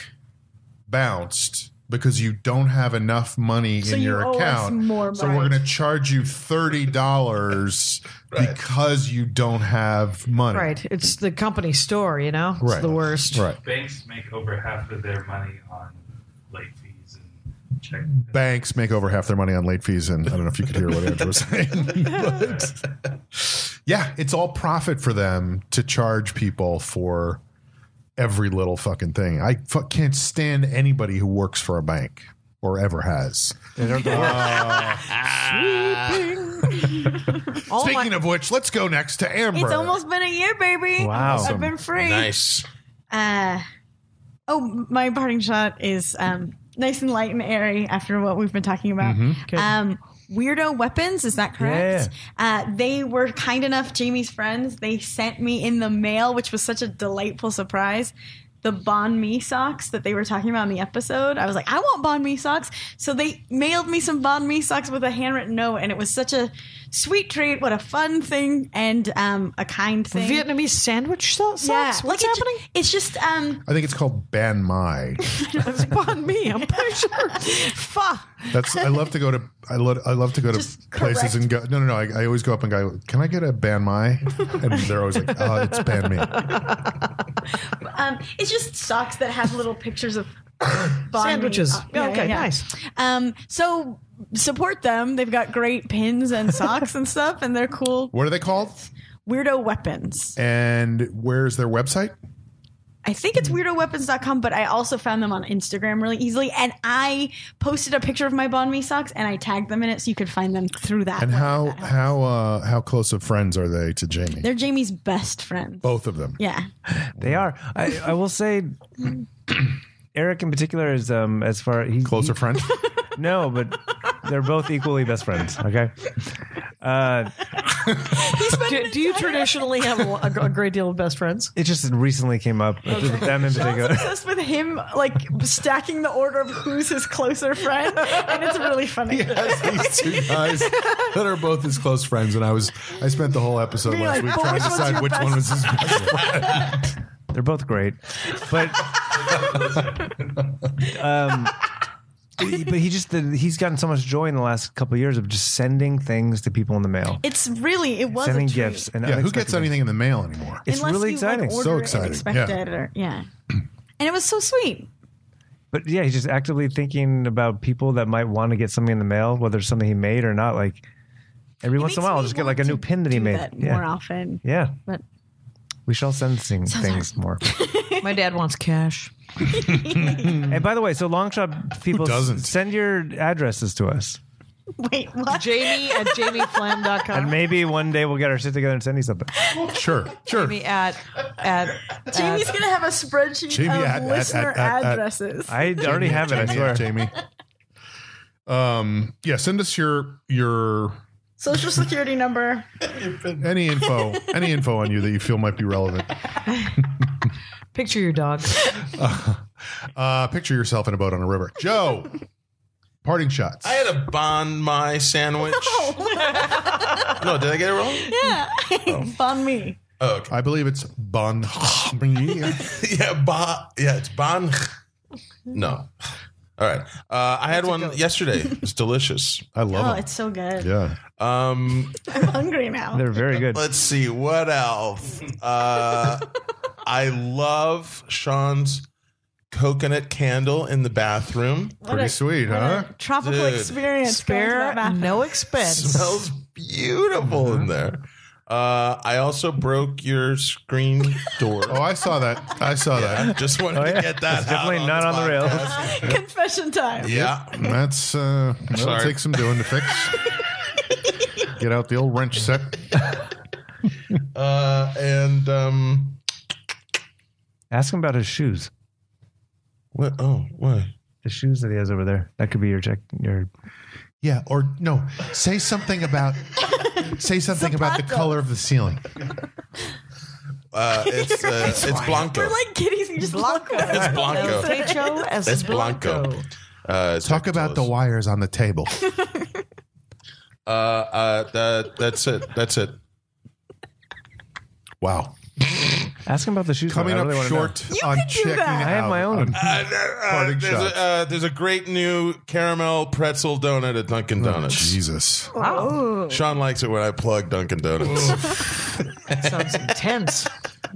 bounced because you don't have enough money in your you owe us account. more So money. we're going to charge you $30 because you don't have money. Right. It's the company store, It's the worst. Right. Banks make over half of their money on late fees and check. Banks make over half their money on late fees, and I don't know if you could hear what Andrew was saying. But yeah, it's all profit for them to charge people for every little fucking thing. I can't stand anybody who works for a bank or ever has. Speaking of which, let's go next to Amber. It's almost been a year, baby. Wow. I've been free. Nice. My parting shot is nice and light and airy after what we've been talking about. Weirdo Weapons, is that correct? Yeah. They were kind enough, Jamie's friends, they sent me in the mail, which was such a delightful surprise, the Bon Me socks that they were talking about in the episode. I was like, I want Bon Me socks. So they mailed me some Bon Me socks with a handwritten note, and it was such a sweet treat. What a fun thing and a kind thing. Vietnamese sandwich socks? What's happening? It's just I think it's called Ban Mai. It's bun me. I'm pretty sure. Pho. I love to go to Just places and go. No. I always go up and go, can I get a Ban Mai? And they're always like, oh, it's Ban Mi. it's just socks that have little pictures of banh mi. Sandwiches. Yeah, Okay, yeah. nice. So support them. They've got great pins and socks and stuff, and they're cool. What are they called? Weirdo Weapons. And where's their website? I think it's weirdoweapons.com, but I also found them on Instagram really easily. And I posted a picture of my Bon Mi socks and I tagged them in it so you could find them through that. And way. how close of friends are they to Jamie? They're Jamie's best friends. Both of them. Yeah. They are. I will say, Eric in particular is as far Closer friends? No, but they're both equally best friends. Okay. Do you traditionally have a great deal of best friends? It just recently came up with them in Sean's particular. obsessed with him like stacking the order of who's his closer friend, and it's really funny. He has these two guys that are both his close friends, and I spent the whole episode Being last like, week "But trying to which one's decide your which best one was his best friend. They're both great, but he's gotten so much joy in the last couple of years of just sending things to people in the mail, It was sending a treat. gifts, and Yeah, who unexpected gets anything in the mail anymore? It's Unless really you, exciting. Like, order So it exciting. Unexpected yeah. And it was so sweet. But yeah, he's just actively thinking about people that might want to get something in the mail, whether it's something he made or not. Like every once in a while, I'll just get like a new pin that he made. That Yeah, more often. yeah. But We shall send things more. My dad wants cash. And by the way, so long shot people, doesn't? send your addresses to us, wait, what? Jamie at jamieflam.com. and maybe one day we'll get our shit together and send you something. Sure. Jamie at Jamie's gonna have a spreadsheet Jamie of at- listener at- addresses. I already have it. I swear. Jamie. Yeah, send us your Social security number. any info on you that you feel might be relevant. picture your dog. Picture yourself in a boat on a river. Joe, parting shots. I had a Bon Mi sandwich. No, did I get it wrong? Yeah. Bon me. Oh, okay. I believe it's Bon. It's Bon. No. All right. I had one yesterday. It's delicious. I love Oh, it. it's so good. Yeah. I'm hungry now. They're very good. Let's see. What else? I love Sean's coconut candle in the bathroom. Pretty sweet, huh? Tropical Dude. experience. going to Spare that bathroom. no expense. Smells beautiful in there. I also broke your screen door. Oh, I saw that. Just wanted to get that. It's definitely out not on the rails. podcast. Confession time. Yeah. That'll Sorry. take some doing to fix. Get out the old wrench set. Ask him about his shoes. What? Oh, what? The shoes that he has over there. That could be your check. Your Yeah, or no. Say something about the color of the ceiling. It's Blanco. We're like kitties. You just look at It's Blanco. Techo as It's Blanco. Talk about the wires on the table. That's it. Wow. ask him about the shoes. Coming I up really wanna know. short on can do checking that. out. I have my own. Parting shots. There's a great new caramel pretzel donut at Dunkin' Donuts. Jesus. Wow. Sean likes it when I plug Dunkin' Donuts. Sounds intense.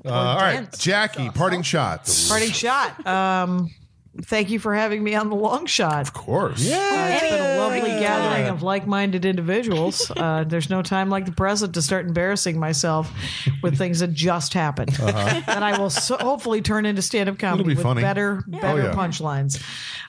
All right, Jackie, parting shots. Parting shot. thank you for having me on the long shot. Of course. It's been a lovely gathering of like-minded individuals. There's no time like the present to start embarrassing myself with things that just happened. And I will hopefully turn into stand-up comedy be with funny. better punchlines.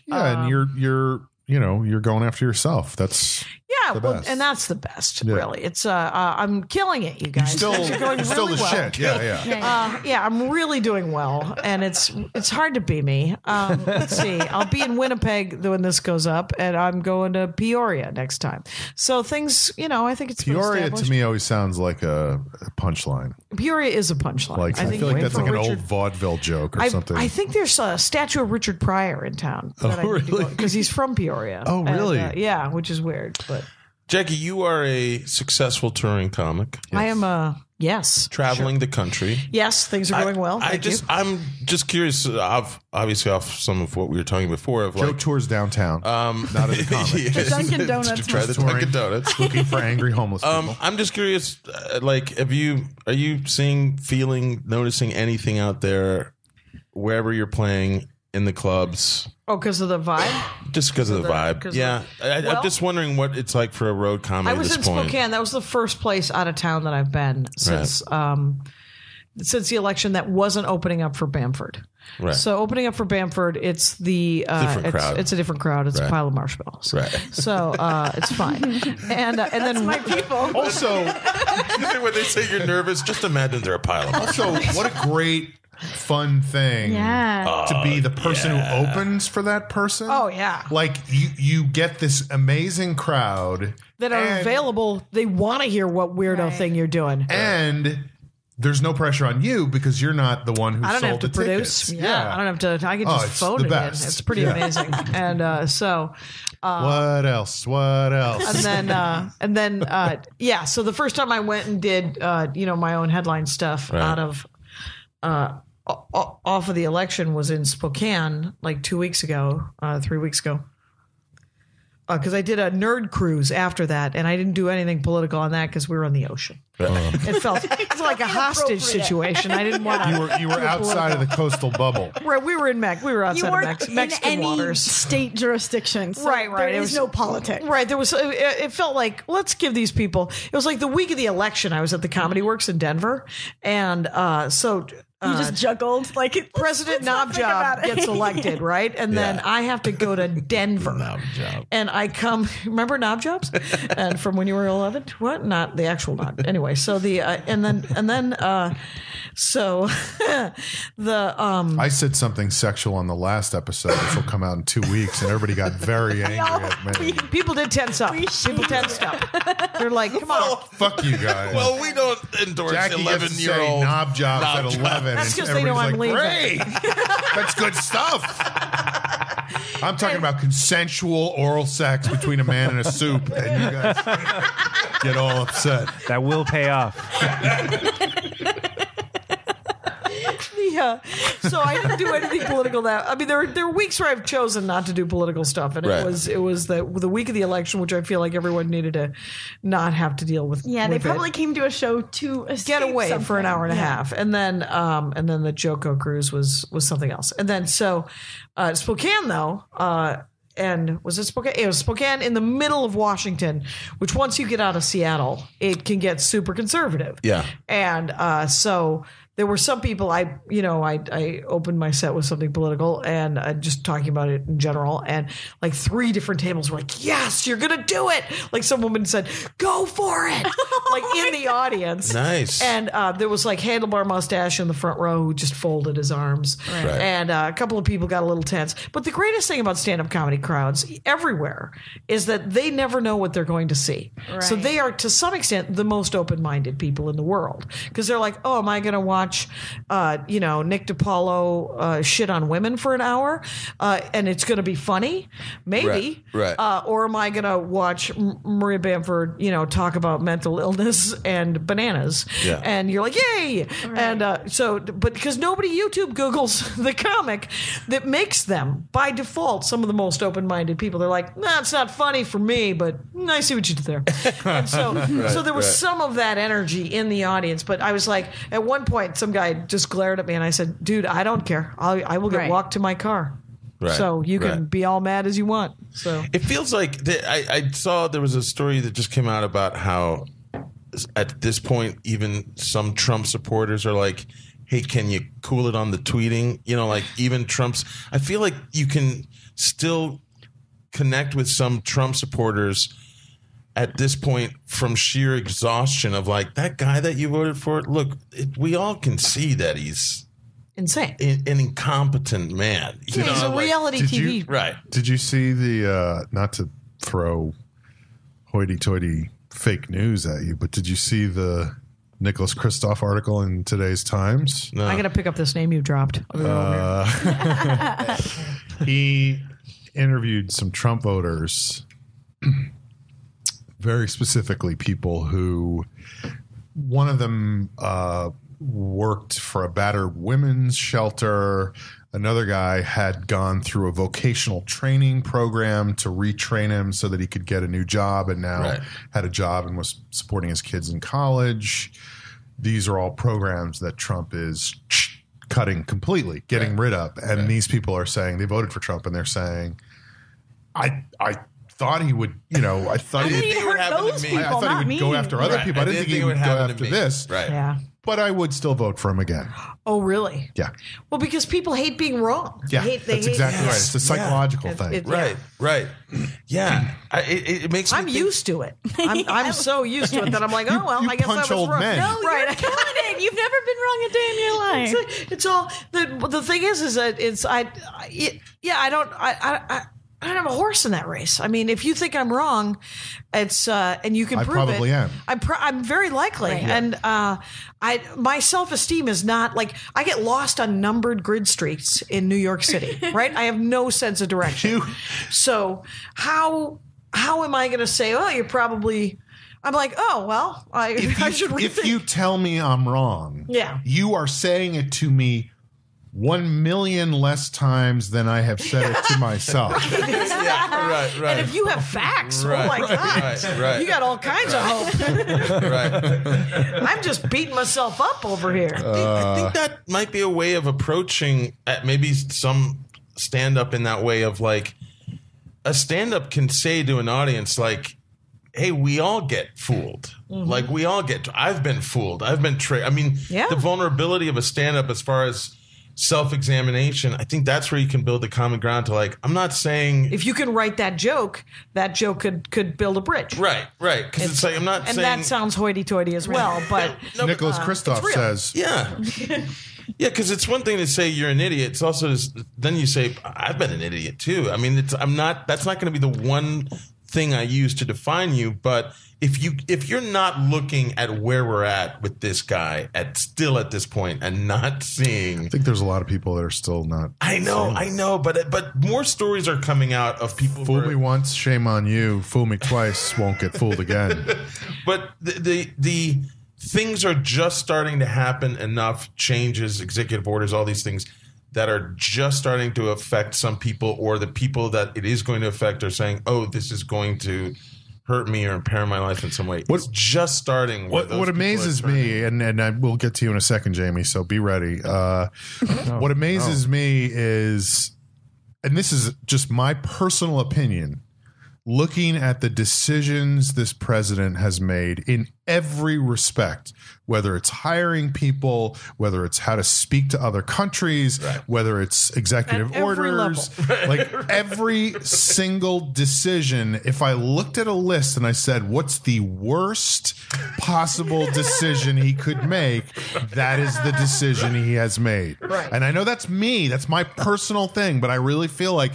Yeah, and you're going after yourself. That's Yeah, the well, best. and that's the best, Yeah. really. It's I'm killing it, you guys. still Things are going still really the well. shit. Yeah. Yeah, I'm really doing well, and it's hard to be me. Let's see, I'll be in Winnipeg when this goes up, and I'm going to Peoria next time. So things, I think it's been Peoria to established. me always sounds like a punchline. Peoria is a punchline. Like I feel like that's like an old vaudeville joke or something. I think there's a statue of Richard Pryor in town. Really? Because he's from Peoria. Oh, really? And, yeah, which is weird, but Jackie, you are a successful touring comic. I am yes. Traveling the country. Yes, things are going well. Thank you. I'm just curious. Obviously, off some of what we were talking before. Of Joe like, tours downtown, not as a comic. Yeah. Dunkin' Donuts. to try the Touring. Dunkin' Donuts. Looking for angry homeless people. I'm just curious. Are you seeing, feeling, noticing anything out there wherever you're playing in the clubs? Oh, because of the vibe? Just because of the vibe. 'cause Yeah. I'm just wondering what it's like for a road comedy I at was this in point. Spokane. That was the first place out of town that I've been since the election that wasn't opening up for Bamford. Right. So opening up for Bamford, it's the Different crowd. It's a different crowd. It's a pile of marshmallows. Right. So it's fine. And then my people. Also, When they say you're nervous, just imagine they're a pile of also, what a great fun thing Yeah. to be the person who opens for that person. Oh, yeah. Like you get this amazing crowd that are and- available. They want to hear what weirdo thing you're doing. and there's no pressure on you because you're not the one who I don't sold have to the produce. tickets. Yeah, I don't have to. I can Oh, just it's phone the it best. in. It's pretty Yeah. amazing. And so. What else? What else? And then, yeah. So the first time I went and did, my own headline stuff out of, off of the election was in Spokane like 2 weeks ago, 3 weeks ago. Because I did a nerd cruise after that, and I didn't do anything political on that because we were on the ocean. It felt like a hostage situation. I didn't want to. You were outside of the coastal bubble. Right, we were in We were You outside weren't of in Mexican any waters. state jurisdiction. So Right. There It is was no politics. Right. There was. It felt like let's give these people. It was like the week of the election. I was at the Comedy Works in Denver, and so. You just juggled like President let's not think about Knobjob it. gets elected, right? And then I have to go to Denver. Knobjob. And I come, remember Knobjobs? And from when you were 11? What? Not the actual knob. Anyway, so the, so the, I said something sexual on the last episode, which will come out in 2 weeks, and everybody got very angry at me. people did tense up. People tensed up. They're like, come on. Fuck you guys. Well, we don't endorse Jackie gets to say 11-year-old knob jobs at 11. That's and 'cause they know I'm everybody's like, leaving. Great. That's good stuff. I'm talking about consensual oral sex between a man and a soup, and you guys get all upset. That will pay off. Yeah. So I didn't do anything political. I mean, there were weeks where I've chosen not to do political stuff, and Right. it was the week of the election, which I feel like everyone needed to not have to deal with. Yeah, they with probably it. came to a show to escape Get away for an something. hour and a half, and then the Joko cruise was something else, and then Spokane though. And was it Spokane? It was Spokane in the middle of Washington, which once you get out of Seattle, it can get super conservative. Yeah. And so there were some people I opened my set with something political and just talking about it in general. And like 3 different tables were like, yes, you're going to do it. Like some woman said, go for it. Like in the audience. Nice. And there was like handlebar mustache in the front row who just folded his arms. Right. And a couple of people got a little tense. But the greatest thing about stand-up comedy crowds everywhere is that they never know what they're going to see. Right. So they are, to some extent, the most open-minded people in the world. Because they're like, oh, am I going to watch, Nick DiPaolo shit on women for an hour? And it's going to be funny? Maybe. Right. Or am I going to watch Maria Bamford, talk about mental illness and bananas? Yeah. And you're like, yay! Right. And but because nobody YouTube Googles the comic that makes them, by default, some of the most open-minded people. They're like, nah, it's not funny for me, but I see what you did there. And so there was some of that energy in the audience. But I was like, at one point, some guy just glared at me and I said, dude, I don't care. I will get Right. walked to my car. Right, So you can right. be all mad as you want. So It feels like I saw there was a story that just came out about how at this point, even some Trump supporters are like, hey, can you cool it on the tweeting? You know, like even Trump's. I feel like you can still connect with some Trump supporters at this point from sheer exhaustion of like, that guy that you voted for. Look, we all can see that he's insane. an incompetent man. You He's know, a like- reality Did TV. you- Right. Did you see the not to throw hoity-toity fake news at you, but did you see the Nicholas Kristof article in today's Times? No. I got to pick up this name you dropped. I'll be right over here. He interviewed some Trump voters, very specifically people who, one of them worked for a battered women's shelter. Another guy had gone through a vocational training program to retrain him so that he could get a new job, and now Right. had a job and was supporting his kids in college. These are all programs that Trump is cutting completely, getting rid of. And these people are saying they voted for Trump, and they're saying, I thought he would, I thought I he didn't would, even would hurt happen to those me. people, I thought not he would me. go after other Right. people. I didn't think he would go happen to after me. this. Right. Yeah. But I would still vote for him again. Oh, really? Yeah. Well, because people hate being wrong. Yeah. They That's exactly right. It's a psychological thing. Right, right. Yeah. It makes me I'm think- used to it. I'm so used to it that I'm like, oh, well, you I guess I punch was old wrong. men. No, Right. you're killing it. You've never been wrong a day in your life. It's all the thing is that it's I don't have a horse in that race. I mean, if you think I'm wrong, it's and you can I prove probably it. am. I'm very likely, and my self-esteem is not like I get lost on numbered grid streets in New York City. Right, I have no sense of direction. So how am I going to say? Oh, you're probably. I'm like, oh well, I should rethink. If you tell me I'm wrong, Yeah. you are saying it to me 1 million less times than I have said it to myself. Yeah, right, right. And if you have facts, Right, oh my God, right. you got all kinds of hope. right. I'm just beating myself up over here. I think that might be a way of approaching maybe some stand-up in that way of like a stand-up can say to an audience like, hey, we all get fooled. Like we all I've been fooled. I've been tricked. I mean, Yeah. the vulnerability of a stand-up as far as self-examination, I think that's where you can build the common ground to like, I'm not saying If you can write that joke could build a bridge. right. Because it's like I'm not And saying that sounds hoity-toity as well, but No, but- Nicholas Kristof real. says, Yeah. Yeah, because it's one thing to say you're an idiot. It's also then you say I've been an idiot too. I mean, I'm not. That's not going to be the one thing I use to define you. But if you're not looking at where we're at with this guy at this point and not seeing, I think there's a lot of people that are still not. I know, but more stories are coming out of people. Fool who are- me once, shame on you. Fool me twice, won't get fooled again. But the things are just starting to happen enough, changes, executive orders, all these things that are just starting to affect some people, or the people that it is going to affect are saying, oh, this is going to hurt me or impair my life in some way. It's just starting. where those What people amazes are turning. me, and I will get to you in a second, Jamie, so be ready. What amazes me is, and this is just my personal opinion, looking at the decisions this president has made in every respect, whether it's hiring people, whether it's how to speak to other countries, whether it's executive At every orders, like every single decision. If I looked at a list and I said, what's the worst possible decision he could make, that is the decision he has made. Right. And I know that's me, that's my personal thing, but I really feel like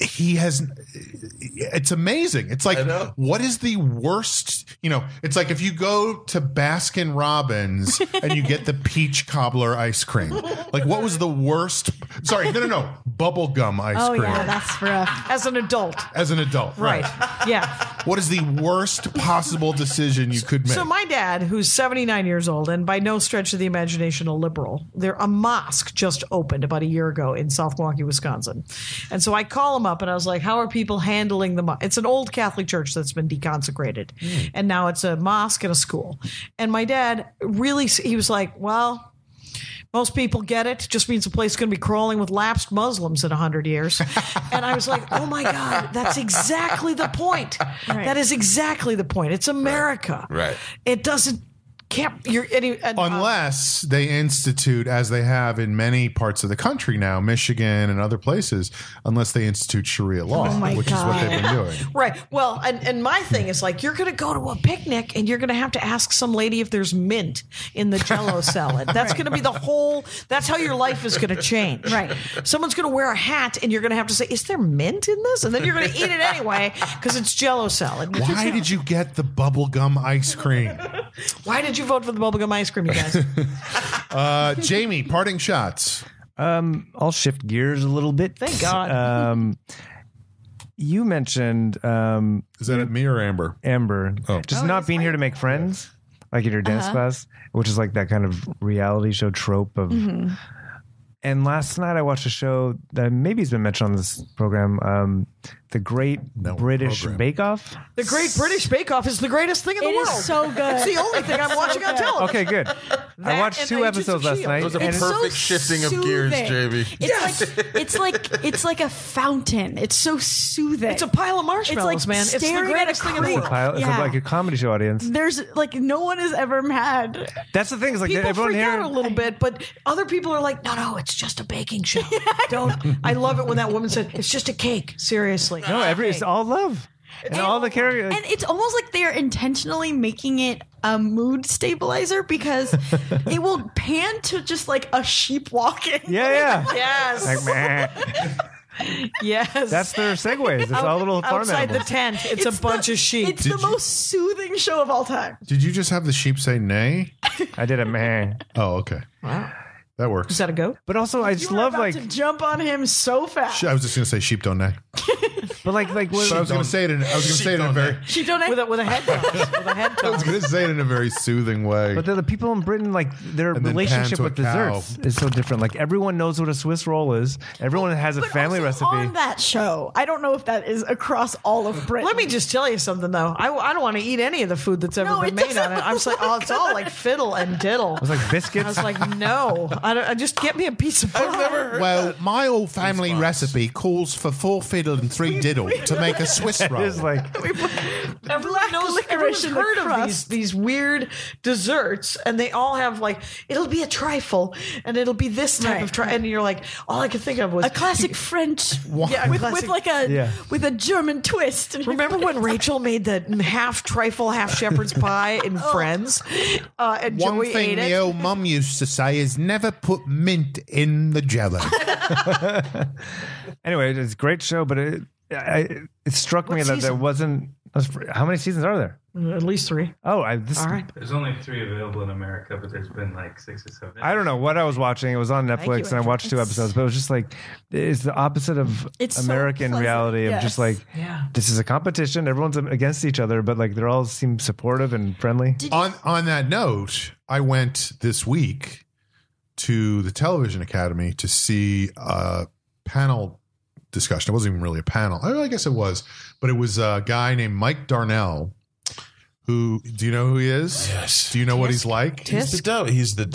he has, it's amazing. It's like, what is the worst, it's like if you go to Baskin Robbins and you get the peach cobbler ice cream, like what was the worst, no, bubblegum ice Oh, cream. yeah, that's rough. as an adult. As an adult. Right. Yeah. What is the worst possible decision you could make? So my dad, who's 79 years old and by no stretch of the imagination a liberal, a mosque just opened about a year ago in South Milwaukee, Wisconsin. And so I call him up and I was like, how are people handling the mosque? It's an old Catholic church that's been deconsecrated. And now it's a mosque and a school. And my dad he was like, well, Most people get it. Just means the place is going to be crawling with lapsed Muslims in 100 years. And I was like, oh my God, that's exactly the point. Right. That is exactly the point. It's America. Right. It doesn't. Unless they institute, as they have in many parts of the country now, Michigan and other places, unless they institute Sharia law, which is what they've been doing. Right. Well, and my thing is like, you're going to go to a picnic and you're going to have to ask some lady if there's mint in the Jell-O salad. That's going to be that's how your life is going to change. Right. Someone's going to wear a hat and you're going to have to say, is there mint in this? And then you're going to eat it anyway because it's Jell-O salad. Why did you get the bubblegum ice cream? Why did you vote for the bubblegum ice cream, you guys? Jamie, parting shots. I'll shift gears a little bit. Thank God. You mentioned Is that me or Amber? Amber, Oh. just not being here to make friends, like in your dance class, which is like that kind of reality show trope of. And last night I watched a show that maybe has been mentioned on this program, The Great British Bake Off. The Great British Bake Off is the greatest thing in the It world. is so good. It's the only thing I'm watching on television. Okay, good. I watched and 2 Agents episodes of last S.H.I.E.L.D. night. It was a and perfect shifting of gears, soothing. JB. It's like a fountain. It's so soothing. It's a pile of marshmallows, It's like man. It's the staring at greatest a thing in the creek. world. It's Yeah. like a comedy show audience. There's like no one is ever mad. That's the thing. Is like People everyone freak here. out a little bit, but other people are like, no, it's just a baking show. Don't. I love it when that woman said, it's just a cake. Seriously. No, it's all love. And all the characters. And it's almost like they're intentionally making it a mood stabilizer because it will pan to just like a sheep walking. Yeah. Yes. Like, meh. Yes. That's their segues. It's all little farm outside animals. the tent. It's a bunch of sheep. It's the most soothing show of all time. Did you just have the sheep say nay? I did a meh. Oh, okay. Wow. That works. Is that a goat? But also, I just You were love about like, to jump on him so fast. I was just going to say sheep don't neigh. but like, But I was going to say it in. I was going to say it in a very. She don't With a head toss. With a head I was toss. going to say it in a very soothing way. but the people in Britain, like their And then relationship pan with to a cow. desserts is so different. Like everyone knows what a Swiss roll is. Everyone has a But family also recipe. on that show. I don't know if that is across all of Britain. Let me just tell you something, though. I don't want to eat any of the food that's ever No, been it made on doesn't it. I'm just like, it's all like fiddle and diddle. It was like I biscuits. was like, no. I just get me a piece of pie. Well, my old family recipe calls for 4 fiddle and 3 diddle to make a Swiss roll. It's like Everyone knows. licorice Everyone's in the heard of crust. these weird desserts, and they all have like it'll be a trifle, and it'll be this type Right. of trifle, and you're like, all I could think of was a classic French Yeah, a with classic- like a Yeah. with a German twist. Remember when Rachel made the half trifle, half shepherd's pie in Friends, and One Joey thing ate the it? old mum used to say is never put mint in the jello. anyway, it's a great show, but it struck me What that there season? wasn't. How many seasons are there? At least 3. Oh, All right. There's only 3 available in America, but there's been like 6 or 7. I don't know what I was watching. It was on Netflix, and I watched 2 episodes. But it was just like it's the opposite of It's so American pleasant, reality of yes. just like Yeah. this is a competition. Everyone's against each other, but like they all seem supportive and friendly. On that note, I went this week to the Television Academy to see a panel discussion. It wasn't even really a panel. I guess it was, but it was a guy named Mike Darnell. Who do you know who he is? Yes. Do you know what he's like? He's the devil. He's the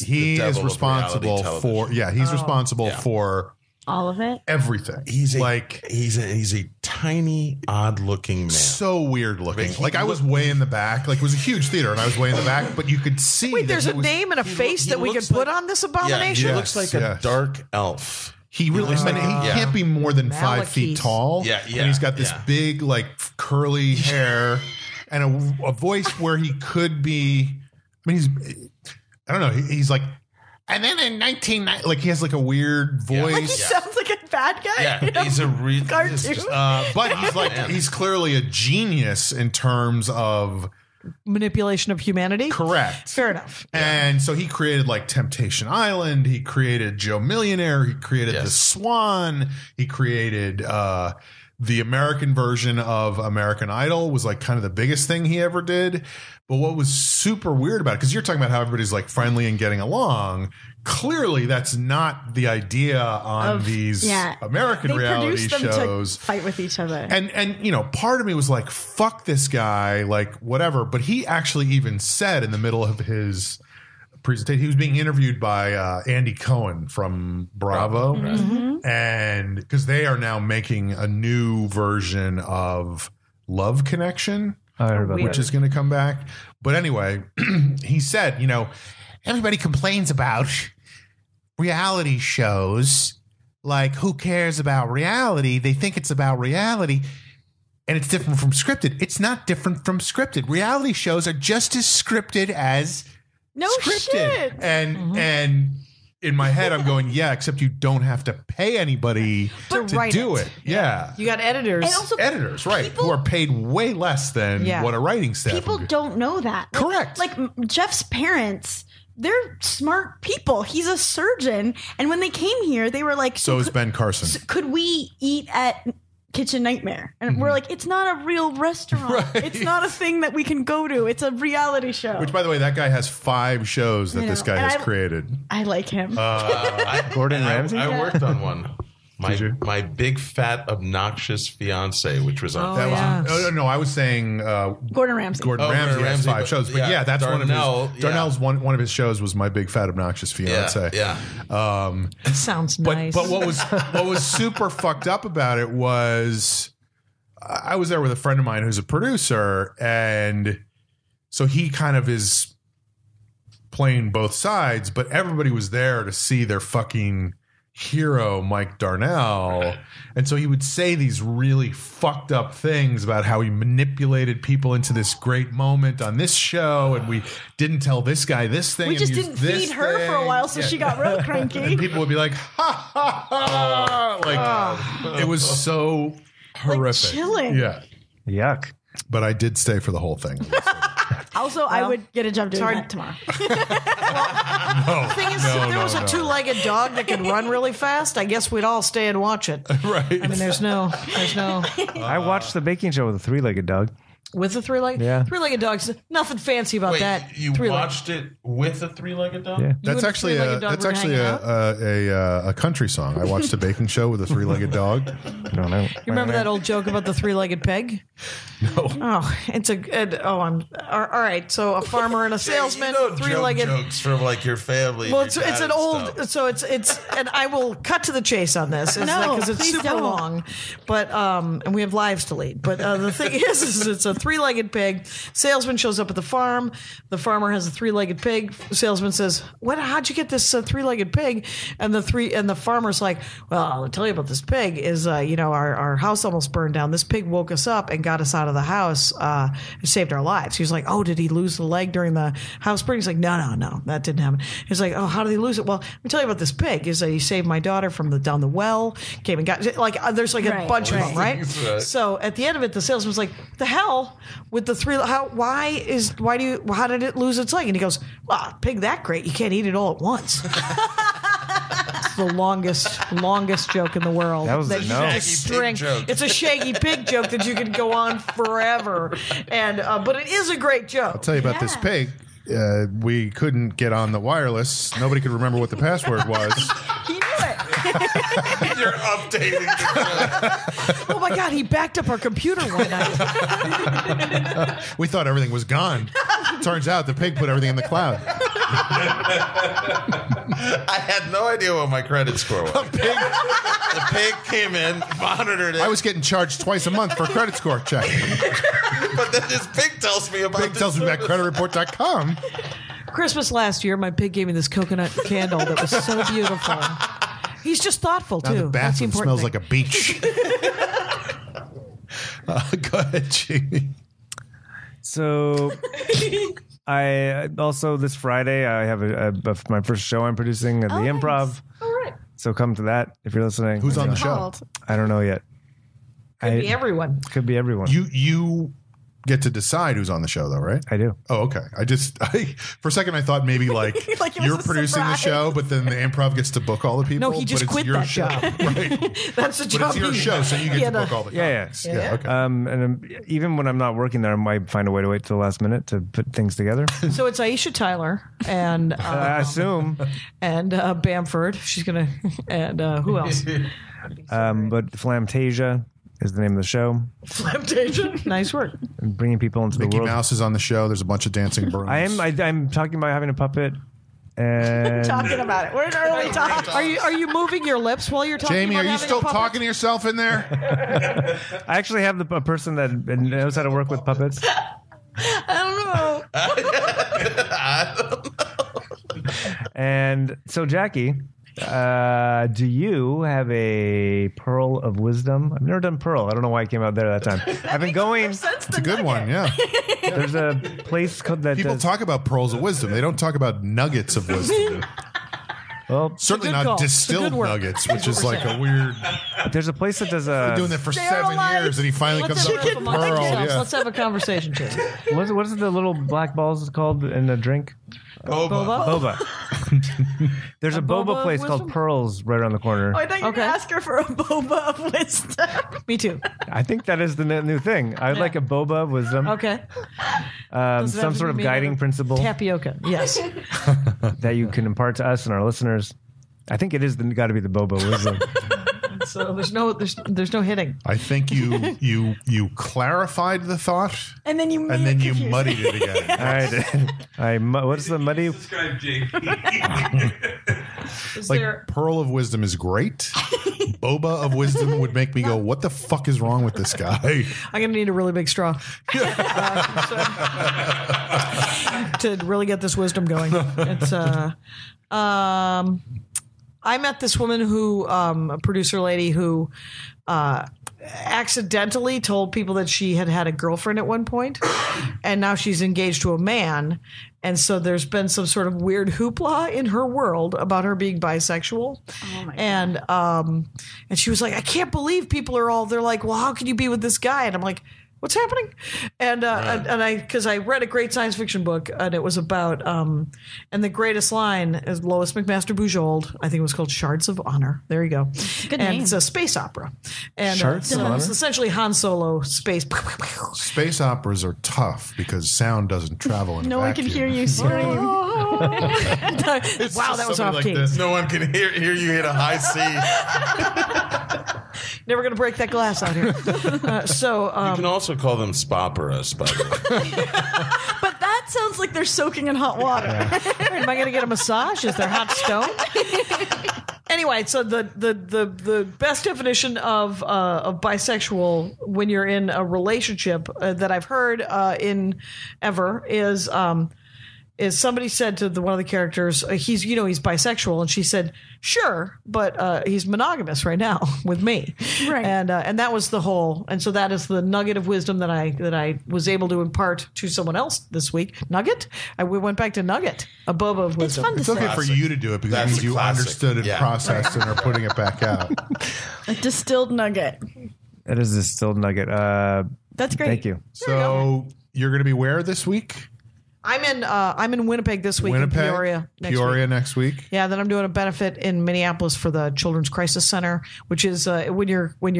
He devil is of responsible reality for television. he's responsible for all of it. everything. He's like he's a tiny, odd looking man. so weird looking. But he Like I was way in the back. Like it was a huge theater, and I was way in the back. But you could see. Wait, there's that a it was, name and a face he that we could looks put like- on this Yeah, abomination? he Yes, looks like yes. a dark elf. He really, and he Yeah. can't be more than 5 feet Malachite. tall. Yeah, yeah, And he's got this yeah. big, like, curly hair and a voice where he could be. I mean, I don't know. He's like, and then in 1990, like, he has like a weird Yeah. Like he voice. sounds like a bad guy. Yeah, he's a real Cartoon. But he's like, he's clearly a genius in terms of Manipulation of humanity? correct. Fair enough. And so he created like Temptation Island. He created Joe Millionaire. He created The Swan. He created the American version of American Idol was like kind of the biggest thing he ever did. But what was super weird about it, because you're talking about how everybody's like friendly and getting along. Clearly, that's not the idea on these American they reality produce them shows. to fight with each other. And you know, part of me was like, fuck this guy, like whatever. But he actually even said in the middle of his presentation. He was being interviewed by Andy Cohen from Bravo, and because they are now making a new version of Love Connection, I heard about which that. is going to come back. But anyway, he said, everybody complains about reality shows. Like, who cares about reality? They think it's about reality. And it's different from scripted. It's not different from scripted. Reality shows are just as scripted as scripted. Shit. And in my head, I'm going, yeah, except you don't have to pay anybody to write do it. it. Yeah. You got editors. And also, Editors, right, people- who are paid way less than Yeah. what a writing staff people would do. don't know that. Correct. Like Jeff's parents, they're smart people. He's a surgeon, and when they came here, they were like, So is Ben Carson. could we eat at Kitchen Nightmare? And we're like, it's not a real restaurant. Right. It's not a thing that we can go to. It's a reality show. Which, by the way, that guy has 5 shows that I this know. guy And has I- created. I like him. Gordon Ramsay? I worked on one. Did you? My big fat obnoxious fiance, which was on. Oh, That yeah. was, no, I was saying Gordon Ramsay. Gordon Oh, Ramsay Gordon has Ramsay, 5 but- shows. But yeah, yeah, that's Darnell, one of his. Darnell's one of his shows was My Big Fat Obnoxious Fiance. Yeah. Sounds nice. But what was super fucked up about it was I was there with a friend of mine who's a producer, and so he kind of is playing both sides, but everybody was there to see their fucking hero, Mike Darnell. And so he would say these really fucked up things about how he manipulated people into this great moment on this show, and we didn't tell this guy this thing. We and just used didn't this feed her for a thing. while, so Yeah. she got real cranky. And people would be like, ha ha ha. Like, it was so horrific. chilling. Yeah. Yuck. But I did stay for the whole thing. Also, I would get a job doing hard- that tomorrow. the thing is, if there was a two-legged dog that could run really fast, I guess we'd all stay and watch it. Right. I mean, there's no I watched the baking show with a 3-legged dog. with the three-legged. Yeah. Three-legged dogs. Nothing fancy about Wait, that. you Three-legged. watched it with a 3-legged dog? Yeah. That's and actually three-legged dog were hanging a country song. I watched a baking show with a 3-legged dog. I don't know. You remember that old joke about the three-legged pig? No. Oh, it's all right. So a farmer and a salesman, three-legged. jokes from like your family. Well, your it's dad an and old. stuff. So it's, and I will cut to the chase on this, No, because it's please super don't. long. But and we have lives to lead. But the thing is it's a three-legged pig. Salesman shows up at the farm. The farmer has a three-legged pig. Salesman says, how'd you get this three-legged pig? And the farmer's like, well, I'll tell you about this pig. Is our house almost burned down. This pig woke us up and got us out of the house. It saved our lives. He was like, oh, did he lose the leg during the house burning? He's like, no, that didn't happen. He's like, oh, how did he lose it? Well, let me tell you about this pig. Is he saved my daughter from down the well, came and got, there's like a Right. bunch of them, right? Right. So at the end of it, the salesman's like, the hell with the three, how did it lose its leg? And he goes, well, pig that great, you can't eat it all at once. It's the longest joke in the world. That was you no. can just string. joke. It's a shaggy pig joke that you can go on forever. And but it is a great joke. I'll tell you about this pig. We couldn't get on the wireless. Nobody could remember what the password was. He knew it. You're updating. Oh my God, he backed up our computer one night. We thought everything was gone. Turns out the pig put everything in the cloud. I had no idea what my credit score was. The pig came in, monitored it, I was getting charged twice a month for a credit score check. but then this pig tells me about Pig tells me about creditreport.com. Christmas last year, my pig gave me this coconut candle that was so beautiful. He's just thoughtful Now too. the That's the bathroom important smells like a beach. Go ahead, Jamie. So I also this Friday I have my first show I'm producing at the nice. Improv. All right. So come to that if you're listening. Who's on the show? Called. I don't know yet. Could be everyone. Could be everyone. You get to decide who's on the show, though, right? I do. Oh, okay. For a second, I thought maybe like, Like it was you're a producing the surprise. show, but then the Improv gets to book all the people. No, he just but it's quit your that show. job. Right. That's the But job. it's your he- show, so you get Yeah, to book all the Yeah, comics. Yeah. Okay. And even when I'm not working there, I might find a way to wait till the last minute to put things together. So it's Aisha Tyler and I assume. Bamford. She's gonna and who else? But Flamtasia is the name of the show. Flamtasia. Nice work. And bringing people into Mickey the world. Mouse is on the show. There's a bunch of dancing brooms. I'm talking about having a puppet. And Talking about it. We're in early talk. Are you moving your lips while you're talking? Jamie, about are you having still a puppet? talking to yourself in there? I actually have a person that knows how to work with puppets. I don't know. And so, Jackie, do you have a pearl of wisdom? I've never done pearl. I don't know why I came out there that time. I've been going. It's a good one, yeah. There's a place called that. People talk about pearls of wisdom. They don't talk about nuggets of wisdom. Well, Certainly good not call. It's a distilled good word. nuggets, which is like a weird. there's a place that does a. Doing that for Sterilized. 7 years, and he finally Let's comes up with have, pearl. Yeah. let's have a conversation, Jim. What is it, the little black balls called in a drink? Boba. Boba. There's a boba boba of place wisdom? called Pearls right around the corner. Oh, I thought you were Okay. going to ask her for a boba of wisdom. Me too. I think that is the new thing. I'd like a boba of wisdom. Okay. Does it have Some to sort of be made guiding out of principle Tapioca. Yes. that you can impart to us and our listeners. I think it is got to be the boba of wisdom. So there's no hitting. I think you clarified the thought, And then you made and then it you confusing. muddied it again. All right. What's the muddy? Describe JP. Is Like there? pearl of wisdom is great. Boba of wisdom would make me go, "What the fuck is wrong with this guy?" I'm gonna need a really big straw to really get this wisdom going. It's I met this woman who, a producer lady who, accidentally told people that she had had a girlfriend at one point, and now she's engaged to a man. And so there's been some sort of weird hoopla in her world about her being bisexual. Oh my God. And she was like, I can't believe people are they're like, well, how can you be with this guy? And I'm like, what's happening? And because I read a great science fiction book, and it was about and the greatest line is Lois McMaster Bujold. I think it was called Shards of Honor. There you go. Good and name. it's a space opera. And Shards of so it's Honor? essentially Han Solo space. Space operas are tough because sound doesn't travel in a No one can vacuum. hear you scream. Wow, It's that just was something off like key. this. No one can hear you hit a high C. Never going to break that glass out here. You can also call them spoperas, by the way. But that sounds like they're soaking in hot water. Am I going to get a massage? Is there hot stone? Anyway, so the best definition of bisexual when you're in a relationship that I've heard in ever is somebody said to one of the characters, he's bisexual, and she said, sure, but he's monogamous right now with me, Right. And that was the whole, and so that is the nugget of wisdom that I was able to impart to someone else this week. Nugget, we went back to nugget, a boba of wisdom. fun to It's okay Classic. for you to do it because That's it means a you classic. understood and Yeah. processed and are putting it back out. A distilled nugget. It is a distilled nugget. That's great. Thank you. So you're going to be where this week? I'm in Winnipeg this week. Winnipeg, in Peoria next Peoria week. next week. Yeah, then I'm doing a benefit in Minneapolis for the Children's Crisis Center, which is when you're going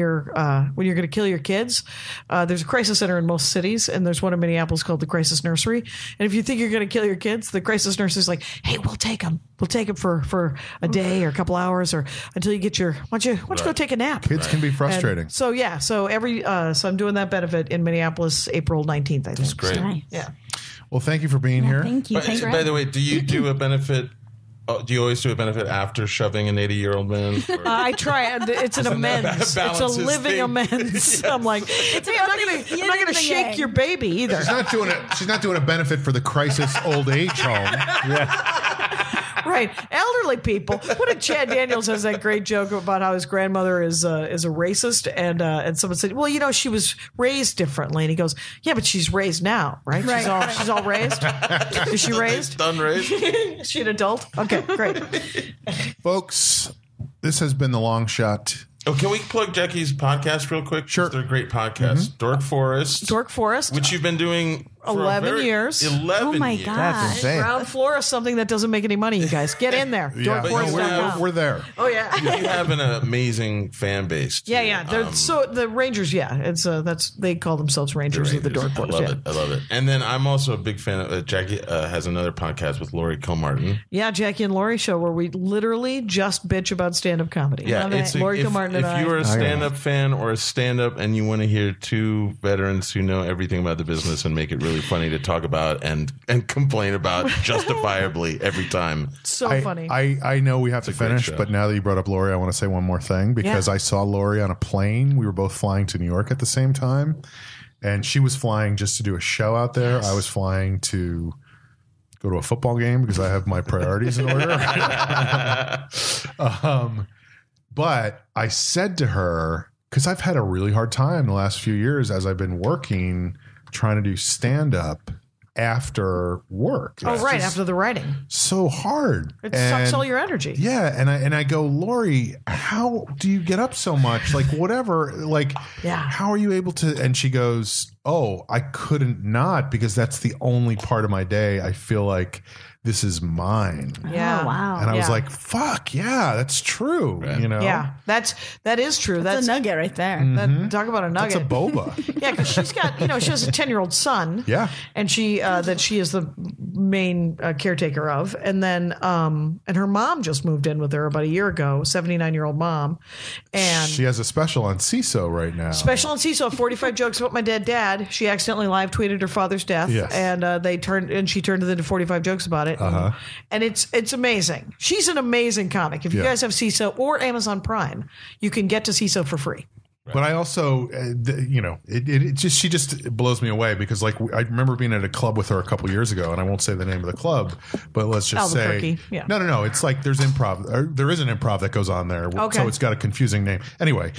to kill your kids. There's a crisis center in most cities, and there's one in Minneapolis called the Crisis Nursery. And if you think you're going to kill your kids, the crisis nurse is like, "Hey, we'll take them. We'll take them for a day or a couple hours or until you get your. Why don't you go take a nap?" Kids can be frustrating. And so yeah, so I'm doing that benefit in Minneapolis, April 19th. I think. That's great. Nice. Yeah. Well, thank you for being here. Thank you. Thanks for By having the way, do you do a benefit? Do you always do a benefit after shoving an 80-year-old man? Or- I try. It's an amends. It's a balances living things. amends. I'm like, hey, I'm not yin going and to the shake yang. your baby either. She's not doing a benefit for the crisis old age home. Right, elderly people. What did Chad Daniels has that great joke about how his grandmother is a racist, and someone said, well, she was raised differently, and he goes, yeah, but she's raised now, right? Right. She's all raised. Is she raised? Done raised? Is she an adult? Okay, great. Folks, this has been The Long Shot. Oh, can we plug Jackie's podcast real quick? Sure. They're a great podcast. Dork Forest. Dork Forest. Which you've been doing for 11 years. 11 Oh my years. God. That's insane. Ground floor is something that doesn't make any money, you guys. Get in there. Yeah, but DorkForest.com. we're there. Oh, yeah. You have an amazing fan base. Too. Yeah. So the Rangers, it's they call themselves Rangers of the Dork Forest. I love it. And then I'm also a big fan of Jackie has another podcast with Lori Kilmartin. Yeah, Jackie and Lori show where we literally just bitch about stand-up comedy. Yeah, it's Lori if Kilmartin and I. you are a stand-up fan or a stand-up and you want to hear two veterans who know everything about the business and make it really really funny to talk about and complain about justifiably every time. So funny. I know we have to a great finish, show. but now that you brought up Lori, I want to say one more thing because I saw Lori on a plane. We were both flying to New York at the same time, and she was flying just to do a show out there. I was flying to go to a football game because I have my priorities in order. But I said to her, because I've had a really hard time the last few years as I've been working, trying to do stand-up after work. Oh, It's right. just After the writing. so hard. It sucks all your energy. Yeah, and I go, Lori, how do you get up so much? Like, whatever. Like, how are you able to? And she goes, oh, I couldn't not because that's the only part of my day I feel like this is mine. Yeah. Oh, wow. And I was like, fuck, yeah, that's true. Right. You know? Yeah. That is true. That's a nugget right there. Talk about a That's nugget. a boba. Yeah, because she's got, she has a 10-year-old son. Yeah. And she that she is the main caretaker of. And then and her mom just moved in with her about a year ago, 79-year-old mom. And She has a special on CISO right now. special on CISO, 45 jokes about my dead dad. She accidentally live tweeted her father's death. Yes. And she turned it into 45 jokes about it. And it's amazing. She's an amazing comic. If you guys have CISO or Amazon Prime, you can get to CISO for free. But I also, she just blows me away because, like, I remember being at a club with her a couple years ago, and I won't say the name of the club, but let's just Albuquerque, say, yeah. no, it's like there's improv, or there is an improv that goes on there, Okay. so it's got a confusing name. Anyway,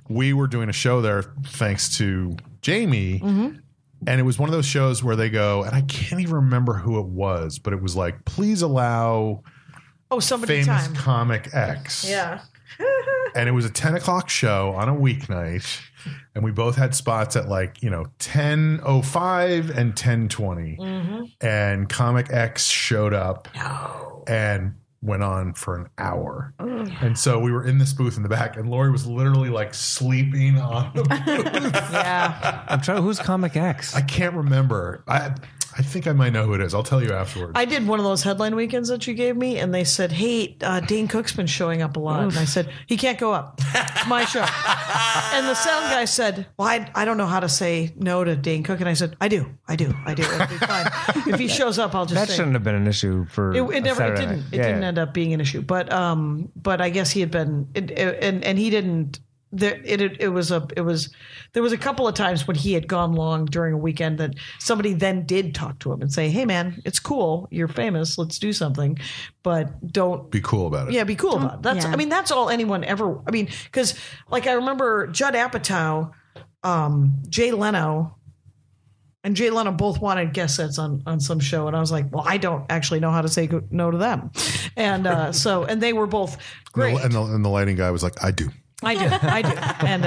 we were doing a show there thanks to Jamie. And it was one of those shows where they go, and I can't even remember who it was, but it was like, please allow Somebody famous time. comic X. Yeah. And it was a 10 o'clock show on a weeknight. And we both had spots at 10:05 and 10:20. And comic X showed up and went on for an hour. And so we were in this booth in the back, and Lori was literally like sleeping on the booth. Yeah. I'm trying. Who's Comic X? I can't remember. I think I might know who it is. I'll tell you afterwards. I did one of those headline weekends that you gave me, and they said, hey, Dane Cook's been showing up a lot. And I said, he can't go up. It's my show. And the sound guy said, well, I don't know how to say no to Dane Cook. And I said, I do. It'll be fine. If he shows up, I'll just That say. shouldn't have been an issue for It didn't end up being an issue, but I guess he had been, and he didn't. There was a couple of times when he had gone long during a weekend that somebody then did talk to him and say, hey man, it's cool, you're famous, let's do something, but don't be cool about it. Yeah, be cool about it. That's yeah. that's all anyone ever. Because like I remember Judd Apatow, Jay Leno. And Jay Leno both wanted guest sets on some show, and I was like, "Well, I don't actually know how to say no to them," and and they were both great. And the lighting guy was like, I do. I do, and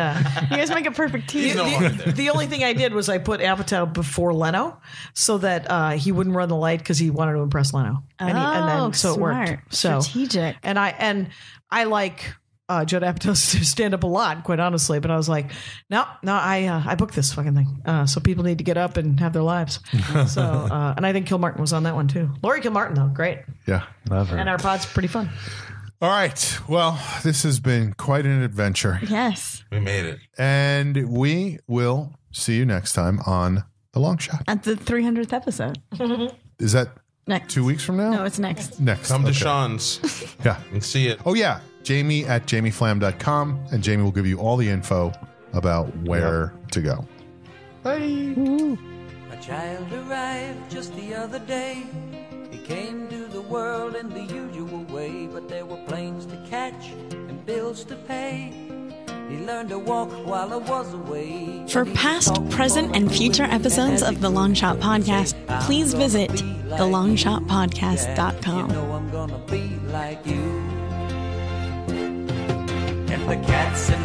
You guys make a perfect team. the only thing I did was I put Apatow before Leno so that he wouldn't run the light because he wanted to impress Leno, and then so it smart. worked. So Strategic. and I like. Judd Apatow's stand up a lot, quite honestly, but I was like, no, I booked this fucking thing, so people need to get up and have their lives. So, and I think Kilmartin was on that one too. Lori Kilmartin, though, great, Yeah. Love her. and our pod's pretty fun. All right. Well, this has been quite an adventure. Yes. We made it. And we will see you next time on The Long Shot. At the 300th episode. Is that Next. 2 weeks from now? No, it's next. Next. Come to Okay. Sean's Yeah. and see it. Oh, yeah. Jamie at jamieflam.com. And Jamie will give you all the info about where to go. Bye. A child arrived just the other day. He came to the world in the usual way, but there were planes to catch and bills to pay. He learned to walk while I was away. For past, present, and future episodes of The Long Shot Podcast, please visit thelongshotpodcast.com. You know I'm gonna be like you. And the cats in